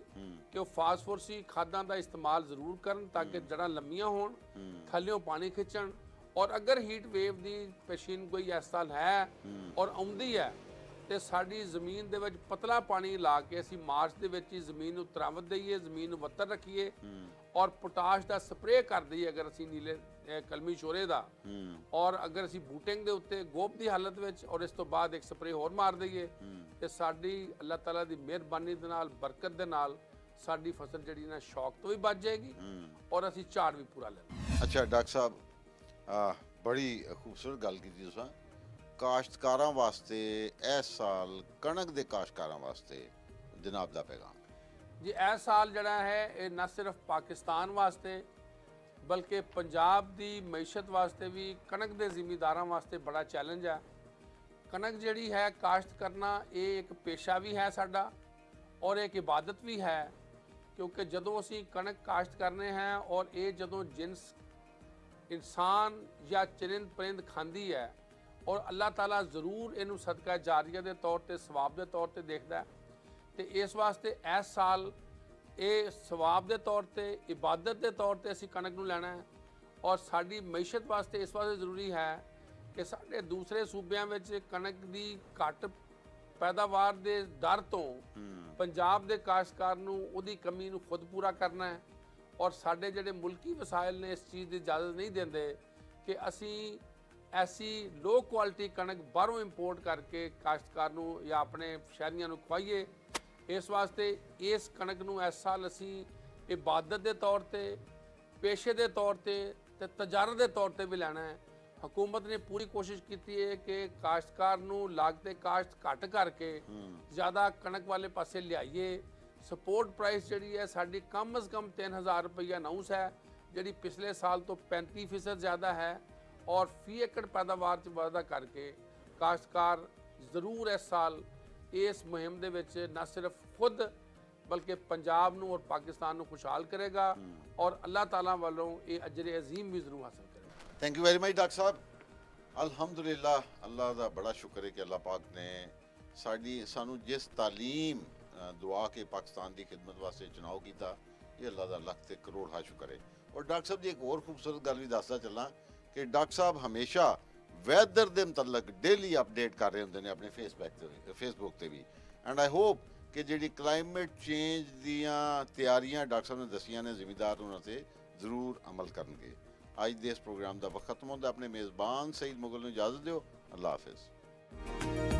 ਕਿ ਉਹ ਫਾਸਫੋਰਸੀ ਖਾਦਾਂ ਦਾ ਇਸਤੇਮਾਲ ਜ਼ਰੂਰ ਕਰਨ ਤਾਂ ਕਿ ਜੜ੍ਹਾਂ ਲੰਮੀਆਂ ਹੋਣ, ਥੱਲਿਓਂ ਪਾਣੀ ਖਿੱਚਣ। ਔਰ ਅਗਰ ਹੀਟ ਵੇਵ ਦੀ ਪੇਸ਼ੀਨ ਕੋਈ ਇਸ ਸਾਲ ਹੈ ਔਰ ਆਉਂਦੀ ਹੈ ਤੇ ਸਾਡੀ ਜ਼ਮੀਨ ਦੇ ਵਿੱਚ ਪਤਲਾ ਪਾਣੀ ਲਾ ਕੇ ਅਸੀਂ ਮਾਰਚ ਦੇ ਵਿੱਚ ਹੀ ਜ਼ਮੀਨ ਨੂੰ ਤਰਾਵਤ ਦਈਏ, ਜ਼ਮੀਨ ਨੂੰ ਵੱਤਰ ਰੱਖੀਏ ਔਰ ਪੋਟਾਸ਼ ਦਾ ਸਪਰੇਅ ਕਰ ਦਈਏ ਅਗਰ ਅਸੀਂ ਨੀਲੇ ਕਲਮੀ ਸ਼ੋਰੇ ਦਾ, ਔਰ ਅਗਰ ਅਸੀਂ ਬੂਟਿੰਗ ਦੇ ਉੱਤੇ ਗੋਪ ਦੀ ਹਾਲਤ ਵਿੱਚ ਔਰ ਇਸ ਤੋਂ ਬਾਅਦ ਇੱਕ ਸਪਰੇਅ ਹੋਰ ਮਾਰ ਦਈਏ ਤੇ ਸਾਡੀ ਅੱਲਾਹ ਤਾਲਾ ਦੀ ਮਿਹਰਬਾਨੀ ਦੇ ਨਾਲ, ਬਰਕਤ ਦੇ ਨਾਲ ਸਾਡੀ ਫਸਲ ਜਿਹੜੀ ਨਾ ਸ਼ੌਕ ਤੋਂ ਵੀ ਬਚ ਜਾਏਗੀ ਔਰ ਅਸੀਂ ਝਾੜ ਵੀ ਪੂਰਾ ਲੈਣਾ। ਅੱਛਾ ਡਾਕਟਰ ਸਾਹਿਬ, ਬੜੀ ਖੂਬਸੂਰਤ ਗੱਲ ਕੀਤੀ ਤੁਸੀਂ। ਕਾਸ਼ਤਕਾਰਾਂ ਵਾਸਤੇ ਇਸ ਸਾਲ ਕਣਕ ਦੇ ਕਾਸ਼ਤਕਾਰਾਂ ਵਾਸਤੇ ਜਨਾਬ ਦਾ ਪੈਗਾਮ? ਜੀ ਇਸ ਸਾਲ ਜਿਹੜਾ ਹੈ ਇਹ ਨਾ ਸਿਰਫ ਪਾਕਿਸਤਾਨ ਵਾਸਤੇ ਬਲਕਿ ਪੰਜਾਬ ਦੀ ਮਈਸ਼ਤ ਵਾਸਤੇ ਵੀ, ਕਣਕ ਦੇ ਜ਼ਿਮੀਂਦਾਰਾਂ ਵਾਸਤੇ ਬੜਾ ਚੈਲੰਜ ਹੈ। ਕਣਕ ਜਿਹੜੀ ਹੈ ਕਾਸ਼ਤ ਕਰਨਾ ਇਹ ਇੱਕ ਪੇਸ਼ਾ ਵੀ ਹੈ ਸਾਡਾ ਔਰ ਇੱਕ ਇਬਾਦਤ ਵੀ ਹੈ, ਕਿਉਂਕਿ ਜਦੋਂ ਅਸੀਂ ਕਣਕ ਕਾਸ਼ਤ ਕਰਨੇ ਹੈ ਔਰ ਇਹ ਜਦੋਂ ਜਿਨਸ ਇਨਸਾਨ ਜਾਂ ਚਰਿੰਦ ਪਰਿੰਦ ਖਾਂਦੀ ਹੈ ਔਰ ਅੱਲਾਹ ਤਾਲਾ ਜ਼ਰੂਰ ਇਹਨੂੰ ਸਦਕਾ ਜਾਰੀਆ ਦੇ ਤੌਰ ਤੇ, ਸਵਾਬ ਦੇ ਤੌਰ ਤੇ ਦੇਖਦਾ ਹੈ। ਤੇ ਇਸ ਵਾਸਤੇ ਇਸ ਸਾਲ ਇਹ ਸਵਾਬ ਦੇ ਤੌਰ ਤੇ, ਇਬਾਦਤ ਦੇ ਤੌਰ ਤੇ ਅਸੀਂ ਕਣਕ ਨੂੰ ਲੈਣਾ ਹੈ ਔਰ ਸਾਡੀ ਮਈਸ਼ਤ ਵਾਸਤੇ ਇਸ ਵਾਸਤੇ ਜ਼ਰੂਰੀ ਹੈ ਕਿ ਸਾਡੇ ਦੂਸਰੇ ਸੂਬਿਆਂ ਵਿੱਚ ਕਣਕ ਦੀ ਘੱਟ ਪੈਦਾਵਾਰ ਦੇ ਡਰ ਤੋਂ ਪੰਜਾਬ ਦੇ ਕਾਸ਼ਤਕਾਰ ਨੂੰ ਉਹਦੀ ਕਮੀ ਨੂੰ ਖੁਦ ਪੂਰਾ ਕਰਨਾ ਹੈ ਔਰ ਸਾਡੇ ਜਿਹੜੇ ਮੁਲਕੀ ਵਸਾਇਲ ਨੇ ਇਸ ਚੀਜ਼ ਦੀ ਇਜਾਜ਼ਤ ਨਹੀਂ ਦਿੰਦੇ ਕਿ ਅਸੀਂ ਐਸੀ ਲੋ ਕੁਆਲਿਟੀ ਕਣਕ ਬਾਹਰੋਂ ਇੰਪੋਰਟ ਕਰਕੇ ਕਾਸ਼ਤਕਾਰ ਨੂੰ ਜਾਂ ਆਪਣੇ ਸ਼ਹਿਰੀਆਂ ਨੂੰ ਖਵਾਈਏ। ਇਸ ਵਾਸਤੇ ਇਸ ਕਣਕ ਨੂੰ ਇਸ ਸਾਲ ਅਸੀਂ ਇਬਾਦਤ ਦੇ ਤੌਰ ਤੇ, ਪੇਸ਼ੇ ਦੇ ਤੌਰ ਤੇ ਤਜਾਰਤ ਦੇ ਤੌਰ ਤੇ ਵੀ ਲੈਣਾ ਹੈ। ਹਕੂਮਤ ਨੇ ਪੂਰੀ ਕੋਸ਼ਿਸ਼ ਕੀਤੀ ਹੈ ਕਿ ਕਾਸ਼ਤਕਾਰ ਨੂੰ ਲਾਗਤੇ ਕਾਸ਼ਤ ਘੱਟ ਕਰਕੇ ਜ਼ਿਆਦਾ ਕਣਕ ਵਾਲੇ ਪਾਸੇ ਲਿਆਈਏ। ਸਪੋਰਟ ਪ੍ਰਾਈਸ ਜਿਹੜੀ ਹੈ ਸਾਡੀ ਕਮ ਅਜ਼ ਕਮ 3000 ਰੁਪਈਆ ਨਾਊਸ ਹੈ, ਜਿਹੜੀ ਪਿਛਲੇ ਸਾਲ ਤੋਂ 35% ਜ਼ਿਆਦਾ ਹੈ ਔਰ ਫੀ ਏਕੜ ਪੈਦਾਵਾਰ 'ਚ ਵਾਧਾ ਕਰਕੇ ਕਾਸ਼ਤਕਾਰ ਜ਼ਰੂਰ ਇਸ ਸਾਲ ਇਸ ਮੁਹਿੰਮ ਦੇ ਵਿੱਚ ਨਾ ਸਿਰਫ ਖੁਦ ਬਲਕਿ ਪੰਜਾਬ ਨੂੰ ਔਰ ਪਾਕਿਸਤਾਨ ਨੂੰ ਖੁਸ਼ਹਾਲ ਕਰੇਗਾ ਔਰ ਅੱਲਾਹ ਤਾਲਾ ਵੱਲੋਂ ਇਹ ਅਜਰ ਅਜ਼ੀਮ ਵੀ ਜ਼ਰੂਰ ਹਾਸਲ ਕਰੇਗਾ। Thank you very much doctor ਸਾਹਿਬ। ਅਲਹਮਦੁਲਿਲਾ, ਅੱਲਾਹ ਦਾ ਬੜਾ ਸ਼ੁਕਰ ਹੈ ਕਿ ਅੱਲਾਹ ਪਾਕ ਨੇ ਸਾਨੂੰ ਜਿਸ ਤਾਲੀਮ ਦੁਆ ਕੇ ਪਾਕਿਸਤਾਨ ਦੀ ਖਿਦਮਤ ਵਾਸਤੇ ਚੁਣਾਵ ਕੀਤਾ, ਇਹ ਅੱਲਾਹ ਦਾ ਲੱਖ ਤੇ ਕਰੋੜ ਹਾ ਸ਼ੁਕਰ ਹੈ। ਔਰ ਡਾਕਟਰ ਸਾਹਿਬ ਜੀ ਇੱਕ ਹੋਰ ਖੂਬਸੂਰਤ ਗੱਲ ਵੀ ਦੱਸਦਾ ਚੱਲਾਂ ਕਿ ਡਾਕਟਰ ਸਾਹਿਬ ਹਮੇਸ਼ਾ ਵੈਦਰ ਦੇ ਮੁਤਲਕ ਡੇਲੀ ਅਪਡੇਟ ਕਰ ਰਹੇ ਹੁੰਦੇ ਨੇ ਆਪਣੇ ਫੇਸਬੁੱਕ ਤੇ ਵੀ। ਐਂਡ ਆਈ ਹੋਪ ਕਿ ਜਿਹੜੀ ਕਲਾਈਮੇਟ ਚੇਂਜ ਦੀਆਂ ਤਿਆਰੀਆਂ ਡਾਕਟਰ ਸਾਹਿਬ ਨੇ ਦੱਸੀਆਂ ਨੇ, ਜ਼ਿਮੀਂਦਾਰ ਉਹਨਾਂ ਤੇ ਜ਼ਰੂਰ ਅਮਲ ਕਰਨਗੇ। ਅੱਜ ਦੇ ਇਸ ਪ੍ਰੋਗਰਾਮ ਦਾ ਵਕਤ ਖਤਮ ਹੁੰਦਾ। ਆਪਣੇ ਮੇਜ਼ਬਾਨ ਸਈਦ ਮੁਗਲ ਨੂੰ ਇਜਾਜ਼ਤ ਦਿਓ। ਅੱਲਾਹ ਹਾਫਿਜ਼।